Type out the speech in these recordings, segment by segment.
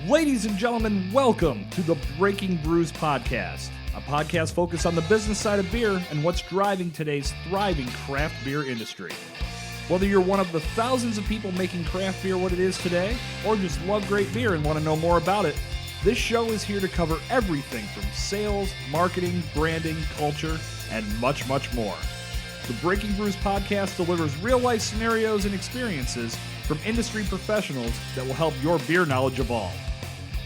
Ladies and gentlemen, welcome to the Breaking Brews podcast, a podcast focused on the business side of beer and what's driving today's thriving craft beer industry. Whether you're one of the thousands of people making craft beer what it is today, or just love great beer and want to know more about it, this show is here to cover everything from sales, marketing, branding, culture, and much, much more. The Breaking Brews podcast delivers real-life scenarios and experiences from industry professionals that will help your beer knowledge evolve.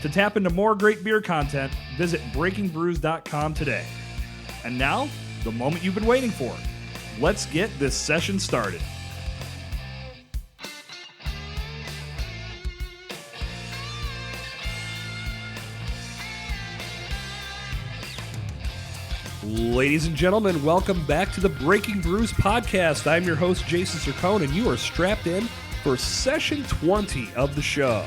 To tap into more great beer content, visit breakingbrews.com today. And now, the moment you've been waiting for. Let's get this session started. Ladies and gentlemen, welcome back to the Breaking Brews podcast. I'm your host, Jason Sircone, and you are strapped in for session 20 of the show.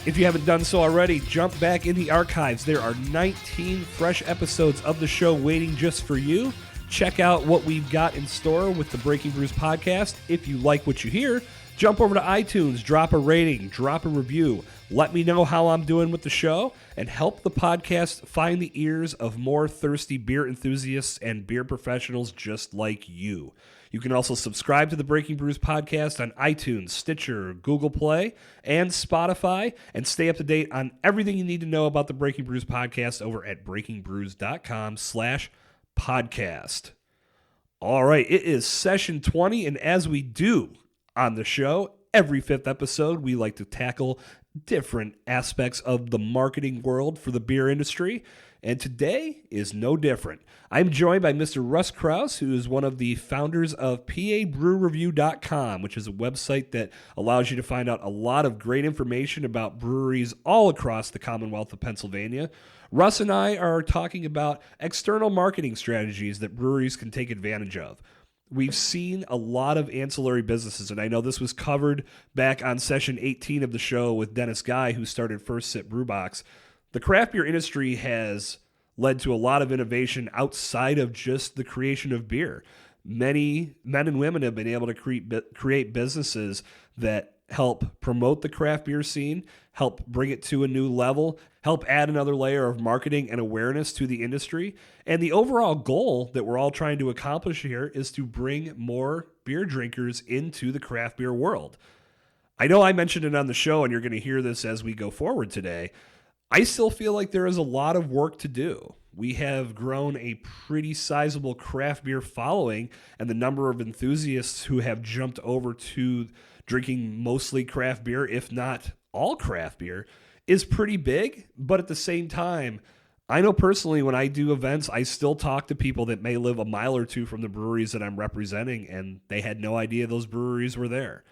If you haven't done so already, jump back in the archives. There are 19 fresh episodes of the show waiting just for you. Check out what we've got in store with the Breaking Brews podcast. If you like what you hear, jump over to iTunes, drop a rating, drop a review. Let me know how I'm doing with the show, and help the podcast find the ears of more thirsty beer enthusiasts and beer professionals just like you. You can also subscribe to the Breaking Brews podcast on iTunes, Stitcher, Google Play, and Spotify, and stay up to date on everything you need to know about the Breaking Brews podcast over at breakingbrews.com/podcast. All right, it is session 20, and as we do on the show, every fifth episode, we like to tackle different aspects of the marketing world for the beer industry, and today is no different. I'm joined by Mr. Russ Kraus, who is one of the founders of pabrewreview.com, which is a website that allows you to find out a lot of great information about breweries all across the Commonwealth of Pennsylvania. Russ and I are talking about external marketing strategies that breweries can take advantage of. We've seen a lot of ancillary businesses, and I know this was covered back on session 18 of the show with Dennis Guy, who started First Sip Brewbox. The craft beer industry has led to a lot of innovation outside of just the creation of beer. Many men and women have been able to create businesses that help promote the craft beer scene, help bring it to a new level, help add another layer of marketing and awareness to the industry. And the overall goal that we're all trying to accomplish here is to bring more beer drinkers into the craft beer world. I know I mentioned it on the show, and you're going to hear this as we go forward today. I still feel like there is a lot of work to do. We have grown a pretty sizable craft beer following, and the number of enthusiasts who have jumped over to drinking mostly craft beer, if not all craft beer, is pretty big. But at the same time, I know personally when I do events, I still talk to people that may live a mile or two from the breweries that I'm representing, and they had no idea those breweries were there.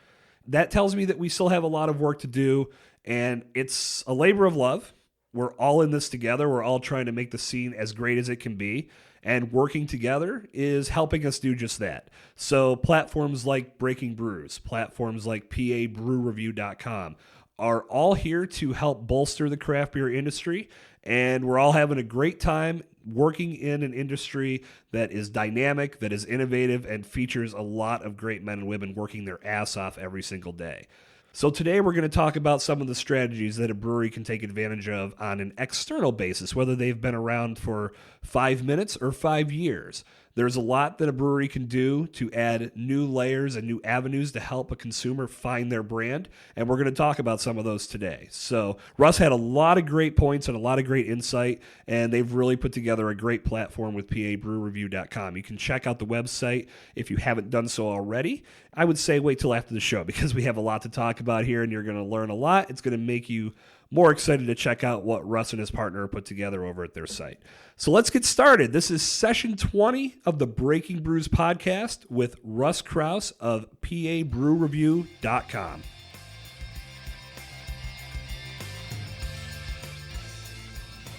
That tells me that we still have a lot of work to do, and it's a labor of love. We're all in this together. We're all trying to make the scene as great as it can be, and working together is helping us do just that. So platforms like Breaking Brews, platforms like pabrewreview.com are all here to help bolster the craft beer industry, and we're all having a great time working in an industry that is dynamic, that is innovative, and features a lot of great men and women working their ass off every single day. So today we're going to talk about some of the strategies that a brewery can take advantage of on an external basis, whether they've been around for 5 minutes or 5 years. There's a lot that a brewery can do to add new layers and new avenues to help a consumer find their brand, and we're going to talk about some of those today. So Russ had a lot of great points and a lot of great insight, and they've really put together a great platform with pabrewreview.com. You can check out the website if you haven't done so already. I would say wait till after the show because we have a lot to talk about here, and you're going to learn a lot. It's going to make you more excited to check out what Russ and his partner put together over at their site. So let's get started. This is session 20 of the Breaking Brews podcast with Russ Kraus of pabrewreview.com.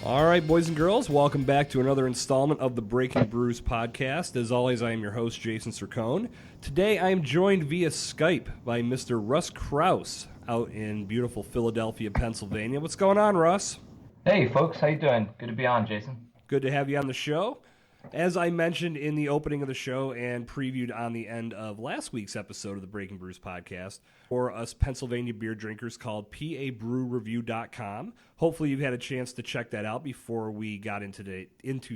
All right, boys and girls, welcome back to another installment of the Breaking Brews podcast. As always, I am your host, Jason Sircone. Today, I am joined via Skype by Mr. Russ Kraus out in beautiful Philadelphia, Pennsylvania. What's going on, Russ? Hey, folks. How you doing? Good to be on, Jason. Good to have you on the show. As I mentioned in the opening of the show and previewed on the end of last week's episode of the Breaking Brews podcast, for us Pennsylvania beer drinkers called pabrewreview.com. Hopefully you've had a chance to check that out before we got into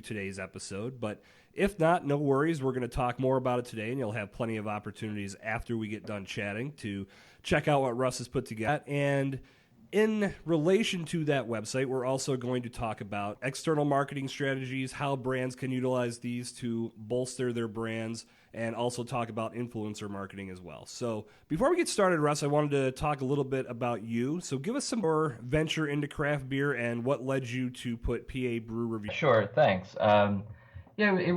today's episode. But if not, no worries. We're going to talk more about it today, and you'll have plenty of opportunities after we get done chatting to check out what Russ has put together. And in relation to that website, we're also going to talk about external marketing strategies, how brands can utilize these to bolster their brands, and also talk about influencer marketing as well. So before we get started, Russ, I wanted to talk a little bit about you. So give us some more venture into craft beer and what led you to put PA Brew Review. Sure, thanks. Yeah, it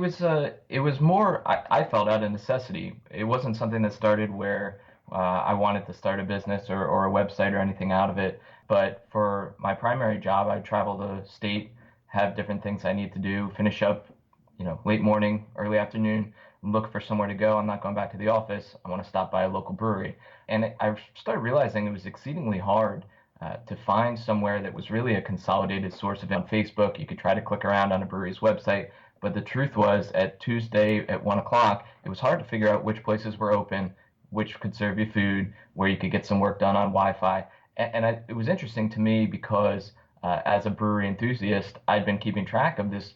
was more I felt out of necessity. It wasn't something that started where I wanted to start a business or a website or anything out of it. But for my primary job, I travel the state, have different things I need to do, finish up, late morning, early afternoon, look for somewhere to go. I'm not going back to the office. I want to stop by a local brewery. And I started realizing it was exceedingly hard to find somewhere that was really a consolidated source of it. On Facebook, you could try to click around on a brewery's website, but the truth was at Tuesday at 1 o'clock, it was hard to figure out which places were open, which could serve you food, where you could get some work done on Wi-Fi. It was interesting to me because as a brewery enthusiast, I'd been keeping track of this,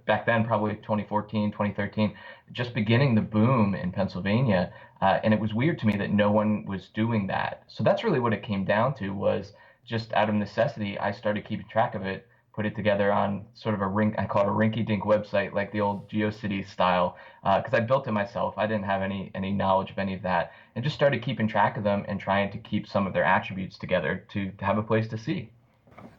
back then, probably 2014, 2013, just beginning the boom in Pennsylvania. And it was weird to me that no one was doing that. So that's really what it came down to, was just out of necessity, I started keeping track of it, put it together on sort of I call it a rinky-dink website, like the old GeoCities style, because I built it myself. I didn't have any knowledge of any of that, and just started keeping track of them and trying to keep some of their attributes together to have a place to see.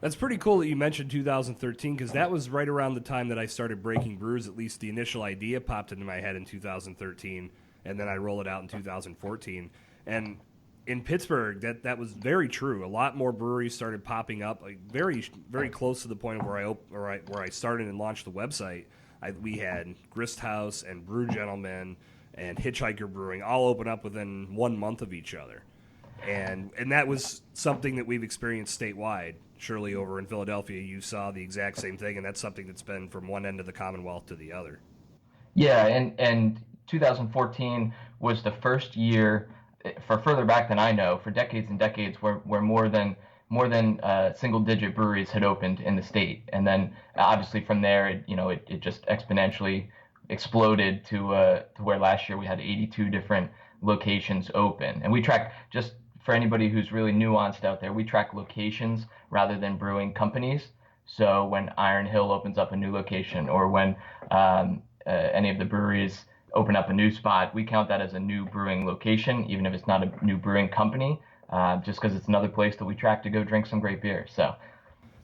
That's pretty cool that you mentioned 2013, because that was right around the time that I started Breaking Brews. At least the initial idea popped into my head in 2013, and then I rolled it out in 2014. And in Pittsburgh, that was very true. A lot more breweries started popping up, like very very close to the point of where I started and launched the website. We had Grist House and Brew Gentleman and Hitchhiker Brewing all open up within 1 month of each other, and that was something that we've experienced statewide. Surely over in Philadelphia, you saw the exact same thing, and that's something that's been from one end of the Commonwealth to the other. Yeah, and 2014 was the first year, for further back than I know, for decades and decades, where more than single-digit breweries had opened in the state, and then obviously from there, it just exponentially exploded to where last year we had 82 different locations open, and we track, just for anybody who's really nuanced out there, we track locations rather than brewing companies. So when Iron Hill opens up a new location, or when any of the breweries open up a new spot, we count that as a new brewing location, even if it's not a new brewing company, just because it's another place that we track to go drink some great beer. So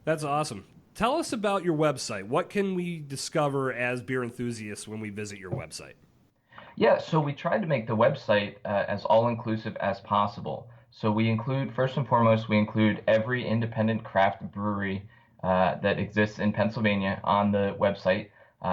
that's awesome. Tell us about your website. What can we discover as beer enthusiasts when we visit your website? Yeah, so we tried to make the website as all-inclusive as possible. So we include, first and foremost, we include every independent craft brewery that exists in Pennsylvania on the website.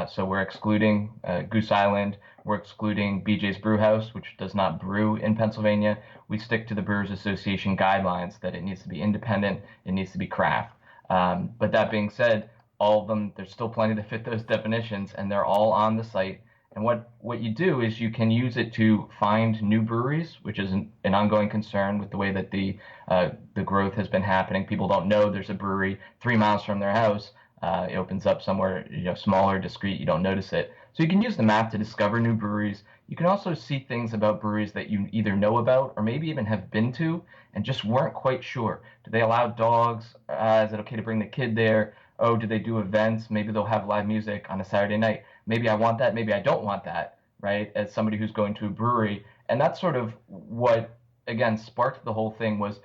So we're excluding Goose Island, we're excluding BJ's Brewhouse, which does not brew in Pennsylvania. We stick to the Brewers Association guidelines that it needs to be independent, it needs to be craft. But that being said, all of them, there's still plenty to fit those definitions, and they're all on the site. And what you do is you can use it to find new breweries, which is an ongoing concern with the way that the growth has been happening. People don't know there's a brewery 3 miles from their house. It opens up somewhere smaller, discreet. You don't notice it. So you can use the map to discover new breweries. You can also see things about breweries that you either know about or maybe even have been to and just weren't quite sure. Do they allow dogs? Is it okay to bring the kid there? Oh, do they do events? Maybe they'll have live music on a Saturday night. Maybe I want that. Maybe I don't want that, right? As somebody who's going to a brewery. And that's sort of what, again, sparked the whole thing. Was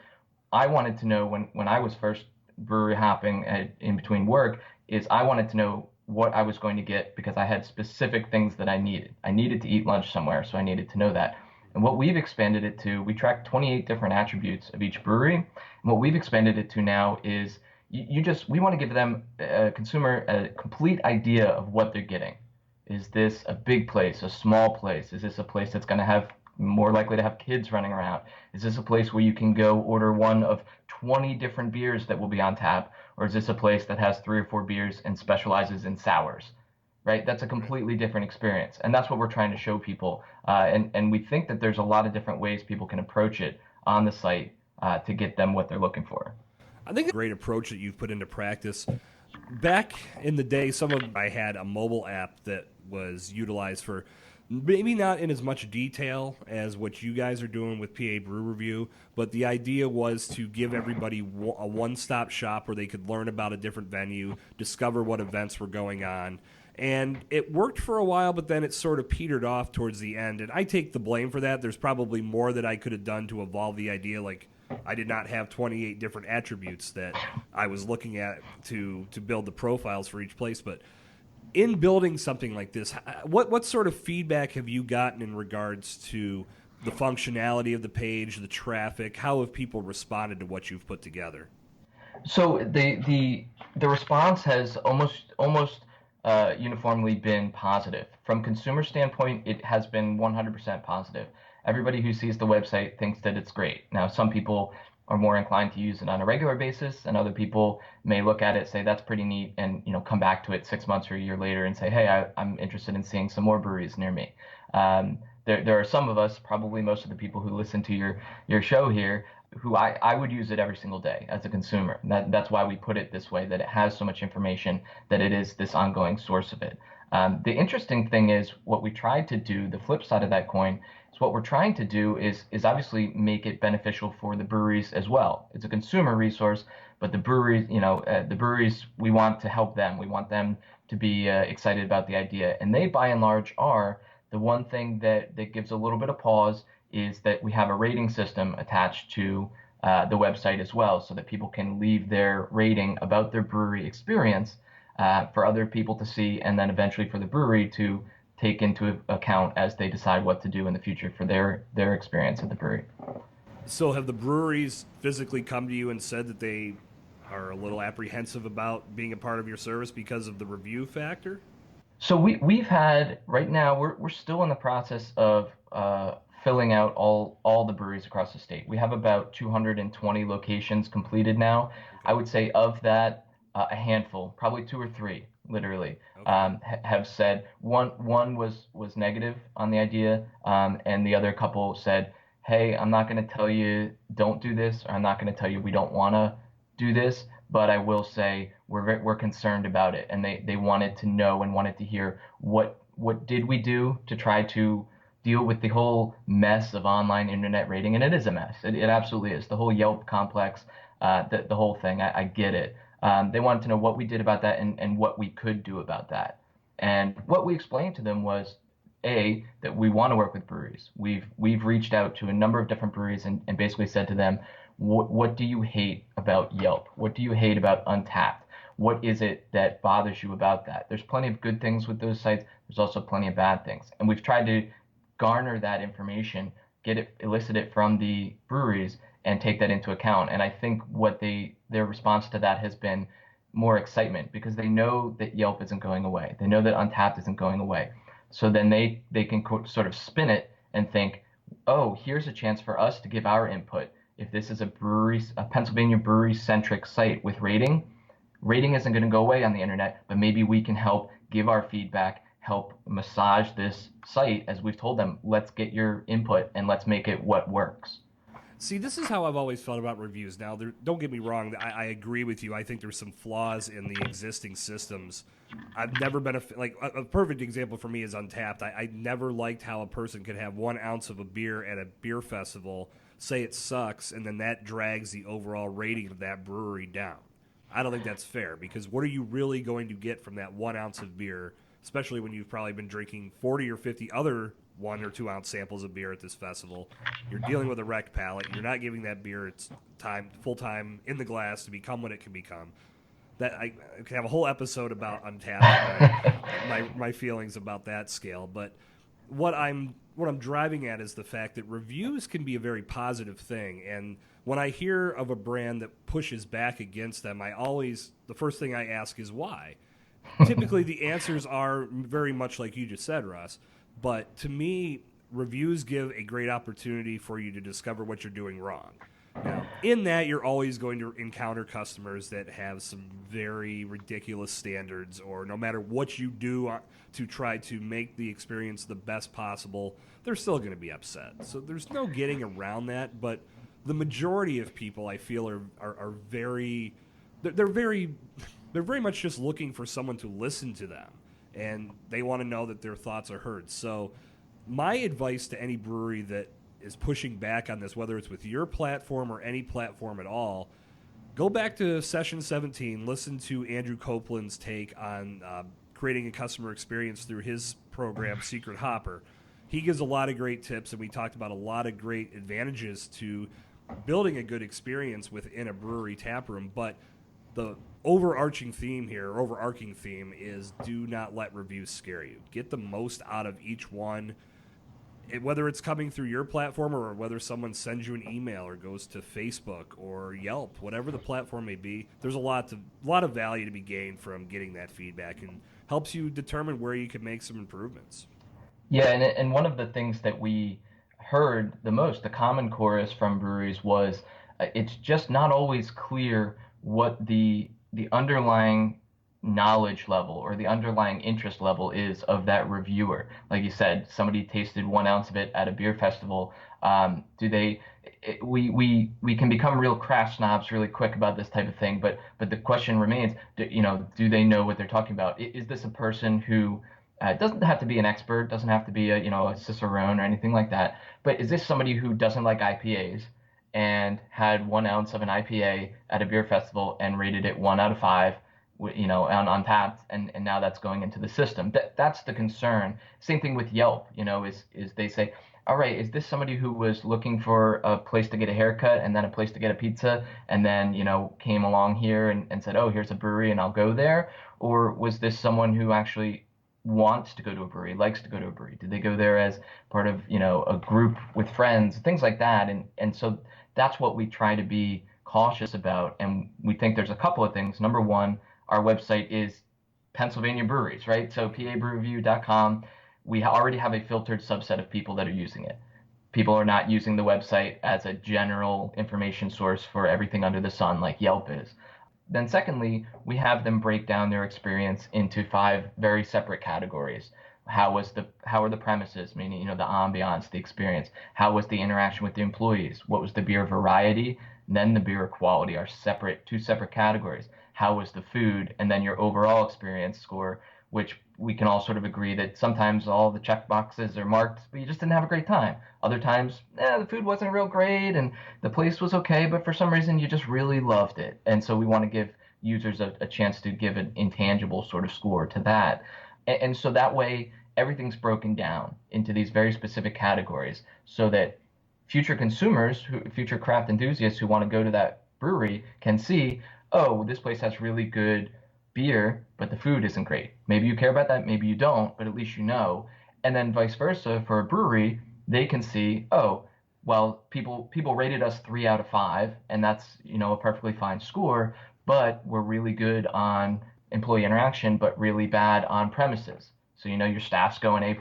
I wanted to know when I was first brewery hopping in between work, is I wanted to know what I was going to get, because I had specific things that I needed. I needed to eat lunch somewhere, so I needed to know that. And what we've expanded it to, we track 28 different attributes of each brewery. And what we've expanded it to now is we want to give them, a consumer, a complete idea of what they're getting. Is this a big place, a small place? Is this a place that's going to have more likely to have kids running around? Is this a place where you can go order one of 20 different beers that will be on tap? Or is this a place that has 3 or 4 beers and specializes in sours? right? That's a Right. completely different experience. And that's what we're trying to show people. And we think that there's a lot of different ways people can approach it on the site to get them what they're looking for. I think a great approach that you've put into practice. Back in the day, I had a mobile app that was utilized for maybe not in as much detail as what you guys are doing with PA Brew Review, but the idea was to give everybody a one-stop shop where they could learn about a different venue, discover what events were going on. And it worked for a while, but then it sort of petered off towards the end. And I take the blame for that. There's probably more that I could have done to evolve the idea. Like, I did not have 28 different attributes that I was looking at to build the profiles for each place. But in building something like this, what sort of feedback have you gotten in regards to the functionality of the page, the traffic? How have people responded to what you've put together? So the response has almost uniformly been positive. From consumer standpoint, it has been 100% positive. Everybody who sees the website thinks that it's great. Now, some people are more inclined to use it on a regular basis, and other people may look at it, say that's pretty neat, and come back to it 6 months or a year later and say, hey, I'm interested in seeing some more breweries near me. There are some of us, probably most of the people who listen to your show here, who I would use it every single day as a consumer. That's why we put it this way, that it has so much information, that it is this ongoing source of it. The interesting thing is what we tried to do, the flip side of that coin, is what we're trying to do is obviously make it beneficial for the breweries as well. It's a consumer resource, but the breweries, we want to help them. We want them to be excited about the idea. And they, by and large, are. The one thing that gives a little bit of pause is that we have a rating system attached to the website as well, so that people can leave their rating about their brewery experience for other people to see, and then eventually for the brewery to take into account as they decide what to do in the future for their experience at the brewery. So, have the breweries physically come to you and said that they are a little apprehensive about being a part of your service because of the review factor? So we've had right now we're still in the process of filling out all the breweries across the state. We have about 220 locations completed now. I Okay. would say of that, a handful, probably two or three, literally, Okay. have said one was negative on the idea, and the other couple said, "Hey, I'm not going to tell you don't do this, or I'm not going to tell you we don't want to do this, but I will say we're concerned about it," and they wanted to know and wanted to hear what did we do to try to deal with the whole mess of online internet rating, and it is a mess. It absolutely is. The whole Yelp complex, the whole thing. I get it. They wanted to know what we did about that and what we could do about that. And what we explained to them was that we want to work with breweries. We've reached out to a number of different breweries and basically said to them, what do you hate about Yelp? What do you hate about Untapped? What is it that bothers you about that? There's plenty of good things with those sites. There's also plenty of bad things. And we've tried to garner that information, elicit it from the breweries, and take that into account. And I think their response to that has been more excitement, because they know that Yelp isn't going away. They know that Untapped isn't going away. So then they can sort of spin it and think, oh, here's a chance for us to give our input. If this is a Pennsylvania brewery centric site with rating isn't going to go away on the internet, but maybe we can help give our feedback, help massage this site, as we've told them, let's get your input and let's make it what works. See, this is how I've always felt about reviews. Now, don't get me wrong. I agree with you. I think there's some flaws in the existing systems. I've never been a perfect example for me is Untapped. I never liked how a person could have 1 ounce of a beer at a beer festival, say it sucks, and then that drags the overall rating of that brewery down. I don't think that's fair, because what are you really going to get from that 1 ounce of beer, especially when you've probably been drinking 40 or 50 other 1 or 2 ounce samples of beer at this festival? You're dealing with a rec palate. You're not giving that beer its time, full time in the glass to become what it can become. That I could have a whole episode about Untapped and my feelings about that scale. But what I'm driving at is the fact that reviews can be a very positive thing. And when I hear of a brand that pushes back against them, the first thing I ask is why. Typically, the answers are very much like you just said, Russ. But to me, reviews give a great opportunity for you to discover what you're doing wrong. Now, in that, you're always going to encounter customers that have some very ridiculous standards, or no matter what you do to try to make the experience the best possible, they're still going to be upset. So there's no getting around that. But the majority of people, I feel, are very, they're very, they're very much just looking for someone to listen to them, and they want to know that their thoughts are heard. So my advice to any brewery that is pushing back on this, whether it's with your platform or any platform at all, go back to session 17, listen to Andrew Copeland's take on creating a customer experience through his program, Secret Hopper. He gives a lot of great tips, and we talked about a lot of great advantages to building a good experience within a brewery taproom. But the overarching theme is do not let reviews scare you. Get the most out of each one, whether it's coming through your platform or whether someone sends you an email or goes to Facebook or Yelp, whatever the platform may be. There's a lot of value to be gained from getting that feedback, and helps you determine where you can make some improvements. Yeah, and one of the things that we heard the most, the common chorus from breweries was it's just not always clear what the underlying knowledge level or the underlying interest level is of that reviewer. Like you said, somebody tasted 1 ounce of it at a beer festival. We can become real craft snobs really quick about this type of thing, but the question remains, do they know what they're talking about? Is this a person who doesn't have to be an expert, doesn't have to be a cicerone or anything like that, but is this somebody who doesn't like IPAs and had 1 ounce of an IPA at a beer festival and rated it 1 out of 5, on Tapped, and now that's going into the system. That's the concern. Same thing with Yelp, is they say, all right, is this somebody who was looking for a place to get a haircut and then a place to get a pizza and then, came along here and said, oh, here's a brewery and I'll go there? Or was this someone who actually wants to go to a brewery, likes to go to a brewery? Did they go there as part of, a group with friends, things like that? And so that's what we try to be cautious about. And we think there's a couple of things. Number one, our website is Pennsylvania breweries, right? So pabrewreview.com, we already have a filtered subset of people that are using it. People are not using the website as a general information source for everything under the sun like Yelp is. Then secondly, we have them break down their experience into 5 very separate categories. How are the premises, meaning, the ambiance, the experience? How was the interaction with the employees? What was the beer variety? And then the beer quality are two separate categories. How was the food? And then your overall experience score, which we can all sort of agree that sometimes all the check boxes are marked, but you just didn't have a great time. Other times, the food wasn't real great and the place was okay, but for some reason you just really loved it. And so we want to give users a chance to give an intangible sort of score to that. And so that way, everything's broken down into these very specific categories so that future consumers, future craft enthusiasts who want to go to that brewery can see, oh, this place has really good beer, but the food isn't great. Maybe you care about that, maybe you don't, but at least you know. And then vice versa for a brewery, they can see, oh, well, people rated us 3 out of 5, and that's a perfectly fine score, but we're really good on employee interaction, but really bad on premises. So your staff's going A+,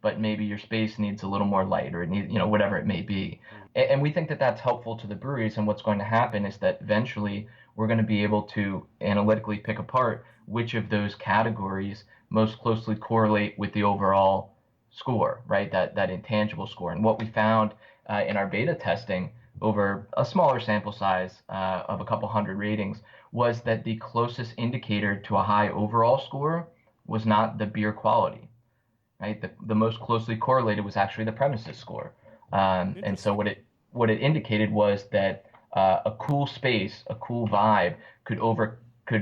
but maybe your space needs a little more light, or it needs, whatever it may be. And we think that that's helpful to the breweries. And what's going to happen is that eventually we're going to be able to analytically pick apart which of those categories most closely correlate with the overall score, right? That intangible score. And what we found in our beta testing over a smaller sample size of a couple hundred ratings was that the closest indicator to a high overall score was not the beer quality, right? The most closely correlated was actually the premises score. And so what it indicated was that a cool space, a cool vibe could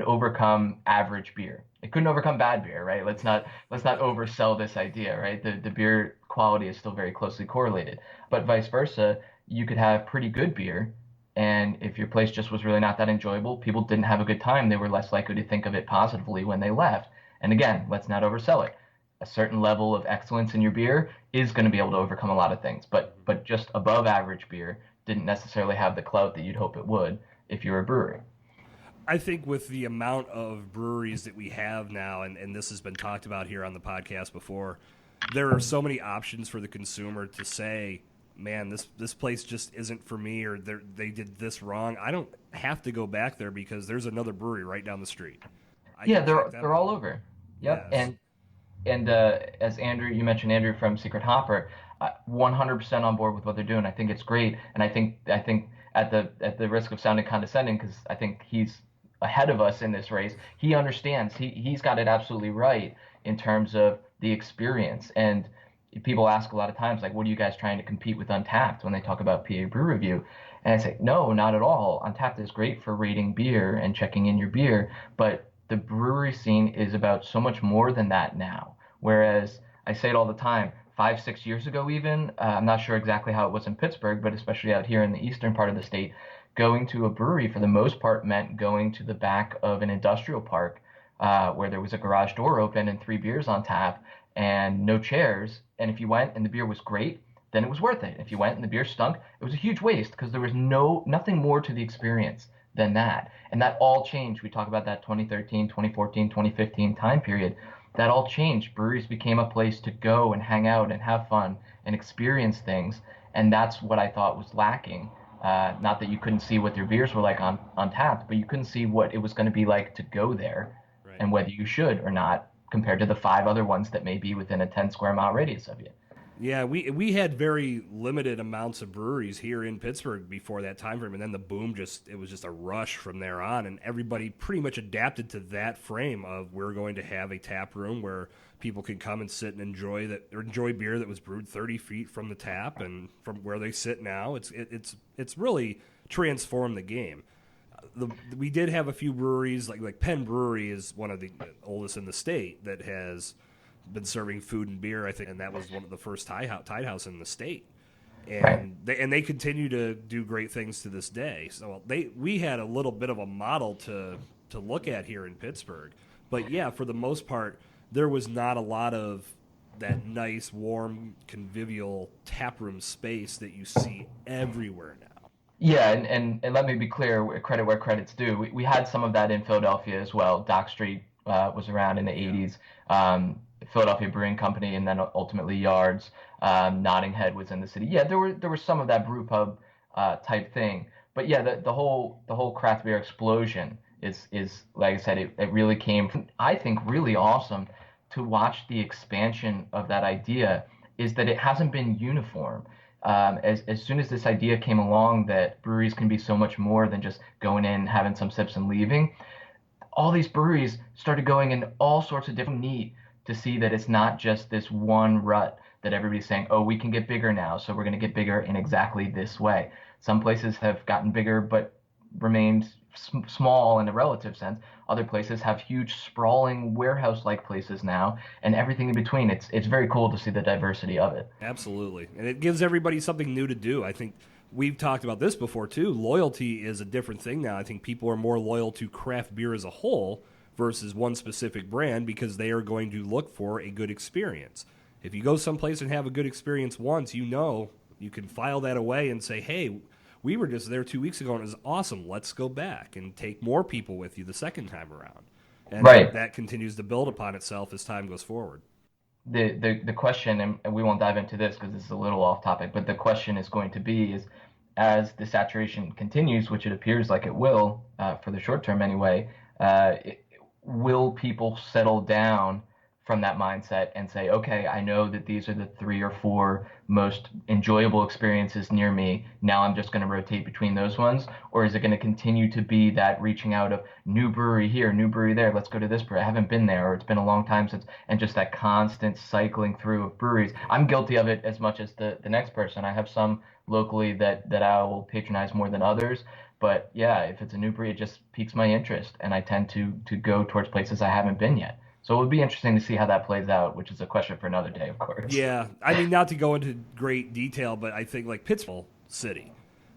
overcome average beer. It couldn't overcome bad beer, right? Let's not oversell this idea, right? The beer quality is still very closely correlated, but vice versa, you could have pretty good beer, and if your place just was really not that enjoyable, people didn't have a good time, they were less likely to think of it positively when they left. And again, let's not oversell it. A certain level of excellence in your beer is going to be able to overcome a lot of things, but just above average beer didn't necessarily have the clout that you'd hope it would if you're a brewery. I think with the amount of breweries that we have now, and this has been talked about here on the podcast before, there are so many options for the consumer to say, man, this place just isn't for me, or they did this wrong. I don't have to go back there because there's another brewery right down the street. I Yeah, can check them they're all out. over. Yep. Yes. And as Andrew, you mentioned Andrew from Secret Hopper, 100% on board with what they're doing. I think it's great, and I think at the risk of sounding condescending, because I think he's ahead of us in this race, he understands. He's got it absolutely right in terms of the experience. And people ask a lot of times, like, what are you guys trying to compete with Untapped when they talk about PA Brew Review? And I say, no, not at all. Untapped is great for rating beer and checking in your beer, but the brewery scene is about so much more than that now. Whereas I say it all the time, 5, 6 years ago, even, I'm not sure exactly how it was in Pittsburgh, but especially out here in the eastern part of the state, going to a brewery for the most part meant going to the back of an industrial park where there was a garage door open and 3 beers on tap and no chairs. And if you went and the beer was great, then it was worth it. If you went and the beer stunk, it was a huge waste because there was nothing more to the experience than that. And that all changed. We talk about that 2013, 2014, 2015 time period. That all changed. Breweries became a place to go and hang out and have fun and experience things. And that's what I thought was lacking. Not that you couldn't see what their beers were like on tap, but you couldn't see what it was going to be like to go there Right. and whether you should or not compared to the 5 other ones that may be within a 10 square mile radius of you. Yeah, we had very limited amounts of breweries here in Pittsburgh before that time frame, and then the boom just it was just a rush from there on, and everybody pretty much adapted to that frame of we're going to have a tap room where people can come and sit and enjoy beer that was brewed 30 feet from the tap and from where they sit now. It's really transformed the game. We did have a few breweries like Penn Brewery is one of the oldest in the state that has been serving food and beer, I think, and that was one of the first Tide House in the state. Right. And they continue to do great things to this day. So we had a little bit of a model to look at here in Pittsburgh, but yeah, for the most part, there was not a lot of that nice, warm, convivial taproom space that you see everywhere now. Yeah, and let me be clear, credit where credit's due. We had some of that in Philadelphia as well. Dock Street was around in the Yeah. 80s. Philadelphia Brewing Company, and then ultimately Yards. Notting Head was in the city. Yeah, there was some of that brew pub type thing. But yeah, the whole craft beer explosion is like I said, it really came from, I think, really awesome to watch the expansion of that idea is that it hasn't been uniform. As soon as this idea came along that breweries can be so much more than just going in, having some sips, and leaving, all these breweries started going in all sorts of different neat to see that it's not just this one rut that everybody's saying, oh, we can get bigger now, so we're going to get bigger in exactly this way. Some places have gotten bigger but remained small in a relative sense. Other places have huge, sprawling warehouse-like places now, and everything in between. It's very cool to see the diversity of it. Absolutely. And it gives everybody something new to do. I think we've talked about this before too. Loyalty is a different thing now. I think people are more loyal to craft beer as a whole versus one specific brand because they are going to look for a good experience. If you go someplace and have a good experience once, you can file that away and say, hey, we were just there 2 weeks ago and it was awesome. Let's go back and take more people with you the second time around. And Right. that continues to build upon itself as time goes forward. The question, and we won't dive into this because this is a little off topic, but the question is going to be is as the saturation continues, which it appears like it will for the short term anyway, will people settle down from that mindset and say, okay, I know that these are the 3 or 4 most enjoyable experiences near me. Now I'm just going to rotate between those ones. Or is it going to continue to be that reaching out of new brewery here, new brewery there, let's go to this brewery. I haven't been there, or it's been a long time since, and just that constant cycling through of breweries. I'm guilty of it as much as the next person. I have some locally that I will patronize more than others. But yeah, if it's a new brewery, it just piques my interest, and I tend to go towards places I haven't been yet. So it would be interesting to see how that plays out, which is a question for another day, of course. Yeah, I mean, not to go into great detail, but I think like Pittsburgh City,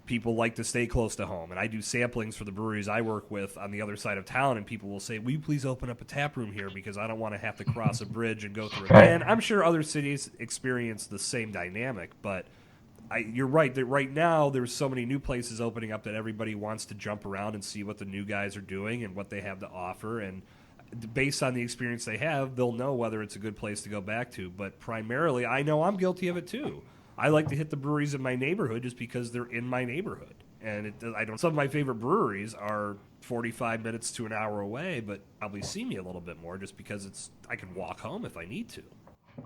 people like to stay close to home, and I do samplings for the breweries I work with on the other side of town, and people will say, "Will you please open up a tap room here because I don't want to have to cross a bridge and go through it." Right. And I'm sure other cities experience the same dynamic, but you're right that right now there's so many new places opening up that everybody wants to jump around and see what the new guys are doing and what they have to offer, and based on the experience they have, they'll know whether it's a good place to go back to. But primarily, I know I'm guilty of it too. I like to hit the breweries in my neighborhood just because they're in my neighborhood. And I don't. Some of my favorite breweries are 45 minutes to an hour away, but probably see me a little bit more just because I can walk home if I need to.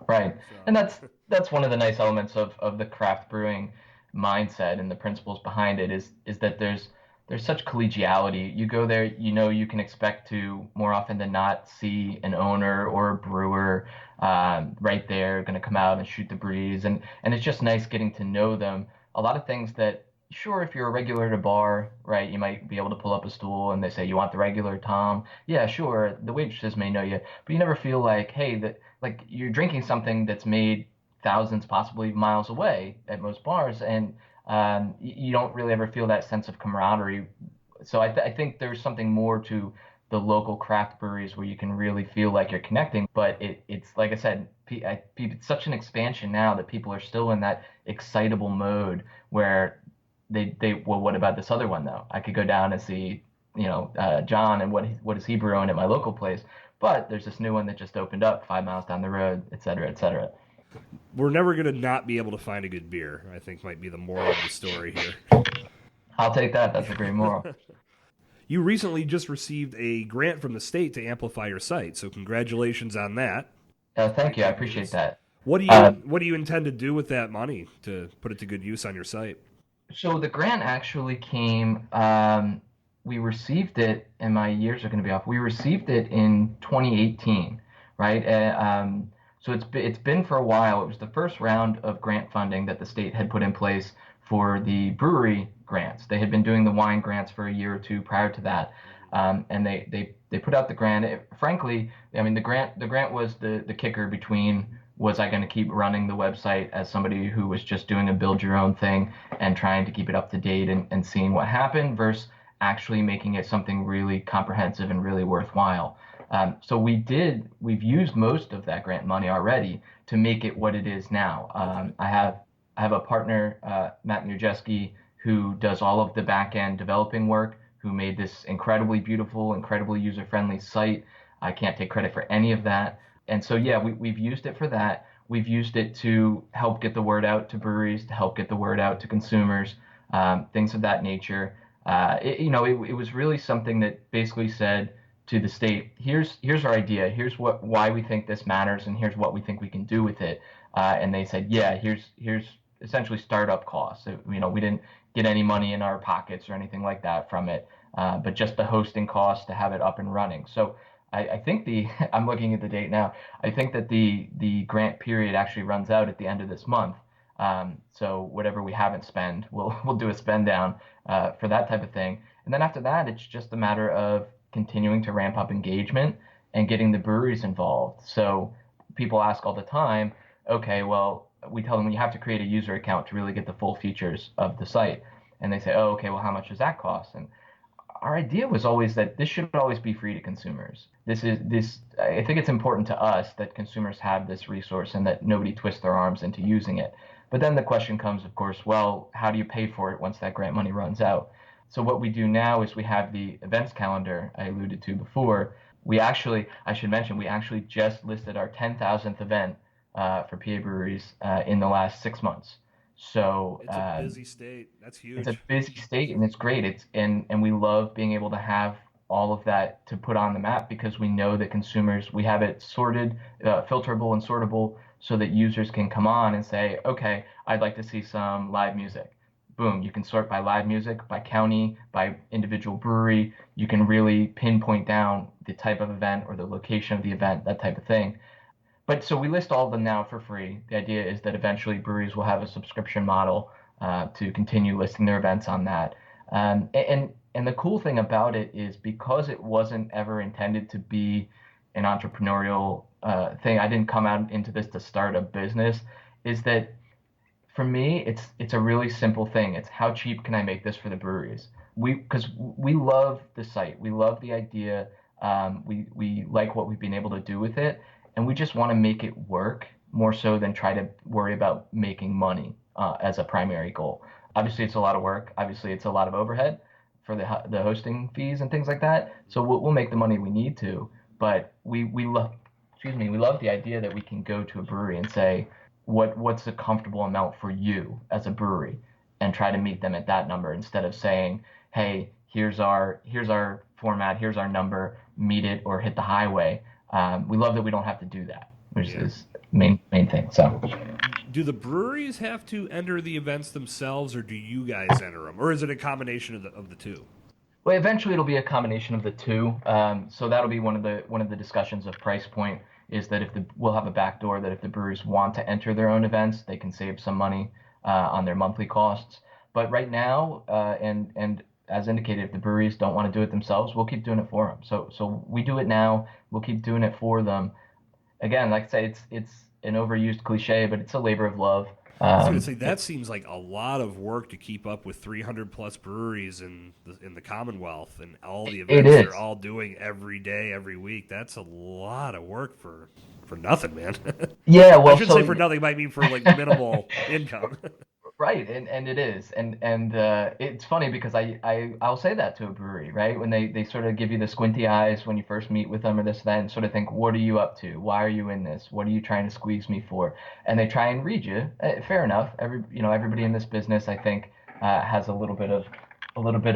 Right. And So that's one of the nice elements of the craft brewing mindset and the principles behind it is that there's such collegiality. You go there, you know you can expect to more often than not see an owner or a brewer right there going to come out and shoot the breeze and it's just nice getting to know them. A lot of things that sure if you're a regular at a bar, right, you might be able to pull up a stool and they say you want the regular Tom. Yeah, sure, the waitresses may know you, but you never feel like, hey, that like you're drinking something that's made thousands, possibly miles away at most bars, and you don't really ever feel that sense of camaraderie. So I think there's something more to the local craft breweries where you can really feel like you're connecting. But it's like I said, it's such an expansion now that people are still in that excitable mode where they well, what about this other one though? I could go down and see John and what is he brewing at my local place. But there's this new one that just opened up 5 miles down the road, et cetera, et cetera. we're never going to not be able to find a good beer, I think might be the moral of the story here. I'll take that. That's a great moral. You recently just received a grant from the state to amplify your site, so congratulations on that. Pretty Thank you. I big appreciate news. that. What do Uh, you intend to do with that money to put it to good use on your site? so the grant actually came. We received it, and my years are going to be off. We received it in 2018, right? So it's been for a while. It was the first round of grant funding that the state had put in place for the brewery grants. They had been doing the wine grants for a year or two prior to that, and they put out the grant. Frankly, I mean the grant was the kicker between was I going to keep running the website as somebody who was just doing a build your own thing and trying to keep it up to date and seeing what happened versus actually making it something really comprehensive and really worthwhile. So we've used most of that grant money already to make it what it is now. Okay. I have a partner, Matt Nurjeski, who does all of the back end developing work, who made this incredibly beautiful, incredibly user friendly site. I can't take credit for any of that. And so, yeah, we've used it for that. We've used it to help get the word out to breweries, to help get the word out to consumers, things of that nature. It was really something that basically said to the state, here's our idea, here's why we think this matters, and here's what we think we can do with it. And they said, yeah, here's essentially startup costs. So, we didn't get any money in our pockets or anything like that from it, but just the hosting costs to have it up and running. So I think I'm looking at the date now. I think that the grant period actually runs out at the end of this month. So whatever we haven't spent, we'll do a spend down for that type of thing. And then after that, it's just a matter of continuing to ramp up engagement and getting the breweries involved. So people ask all the time, okay, well, we tell them you have to create a user account to really get the full features of the site. And they say, oh, okay, well, how much does that cost? And our idea was always that this should always be free to consumers. I think it's important to us that consumers have this resource and that nobody twists their arms into using it. But then the question comes, of course, well, how do you pay for it once that grant money runs out? So what we do now is we have the events calendar I alluded to before. I should mention, we actually just listed our 10,000th event for PA breweries in the last 6 months. So It's a busy state. That's it's a huge. busy state and it's great. And we love being able to have all of that to put on the map because we know that consumers, we have it sorted, filterable and sortable so that users can come on and say, okay, I'd like to see some live music. Boom, you can sort by live music, by county, by individual brewery. You can really pinpoint down the type of event or the location of the event, that type of thing. But so we list all of them now for free. The idea is that eventually breweries will have a subscription model to continue listing their events on that. And the cool thing about it is because it wasn't ever intended to be an entrepreneurial thing. I didn't come out into this to start a business. Is that for me, it's a really simple thing. It's how cheap can I make this for the breweries? Because we love the site, we love the idea, we like what we've been able to do with it, and we just want to make it work more so than try to worry about making money as a primary goal. Obviously, it's a lot of work. Obviously, it's a lot of overhead for the hosting fees and things like that. So we'll make the money we need to, but we love, excuse me, we love the idea that we can go to a brewery and say, what's a comfortable amount for you as a brewery, and try to meet them at that number instead of saying, hey, here's our format, here's our number, meet it or hit the highway. We love that we don't have to do that, which Yeah. is main thing. So Do the breweries have to enter the events themselves, or do you guys enter them, or is it a combination of the two? well, eventually it'll be a combination of the two. So that'll be one of the discussions of price point, is that if we'll have a back door that if the breweries want to enter their own events, they can save some money on their monthly costs. But right now, and as indicated, if the breweries don't want to do it themselves, we'll keep doing it for them. So we do it now. We'll keep doing it for them. Again, like I say, it's an overused cliche, but it's a labor of love. I was going to say It, that seems like a lot of work to keep up with 300 plus breweries in the Commonwealth and all the it events they're is. all doing every day, every week. That's a lot of work for nothing, man. Yeah, I well, should say so for nothing might mean for like minimal income. right, and it is, and it's funny because I'll say that to a brewery, right? When they sort of give you the squinty eyes when you first meet with them or this that, and sort of think, what are you up to? Why are you in this? What are you trying to squeeze me for? And they try and read you. Fair enough. Everybody in this business, I think, has a little bit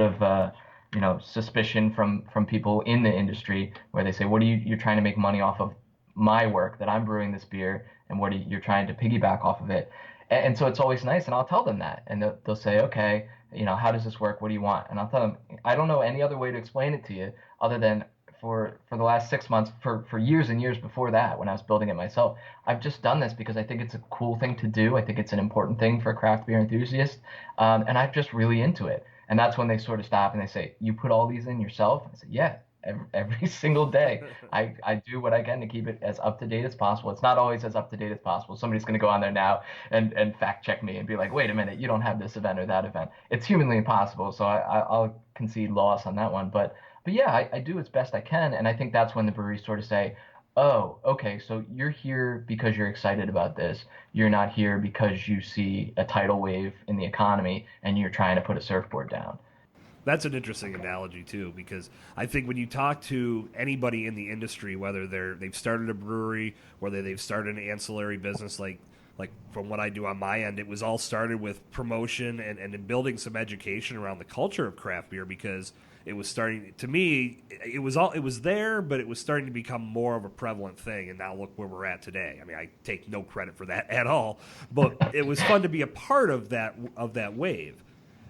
of suspicion from people in the industry where they say, what are you're trying to make money off of my work that I'm brewing this beer, and you're trying to piggyback off of it. And so it's always nice, and I'll tell them that, and they'll say, okay, how does this work? What do you want? And I'll tell them, I don't know any other way to explain it to you other than for the last 6 months, for years and years before that, when I was building it myself, I've just done this because I think it's a cool thing to do. I think it's an important thing for craft beer enthusiasts, and I'm just really into it. And that's when they sort of stop and they say, you put all these in yourself? I said, yeah, every single day. I do what I can to keep it as up to date as possible. It's not always as up to date as possible. Somebody's going to go on there now and fact check me and be like, wait a minute, you don't have this event or that event. It's humanly impossible. So I'll concede loss on that one. But yeah, I do as best I can. And I think that's when the breweries sort of say, oh, okay, so you're here because you're excited about this. You're not here because you see a tidal wave in the economy and you're trying to put a surfboard down. That's an interesting analogy too, because I think when you talk to anybody in the industry, whether they've started a brewery, whether they've started an ancillary business, like from what I do on my end, it was all started with promotion and building some education around the culture of craft beer, because it was starting to me it was there, but it was starting to become more of a prevalent thing. And now look where we're at today. I mean, I take no credit for that at all, but it was fun to be a part of that wave.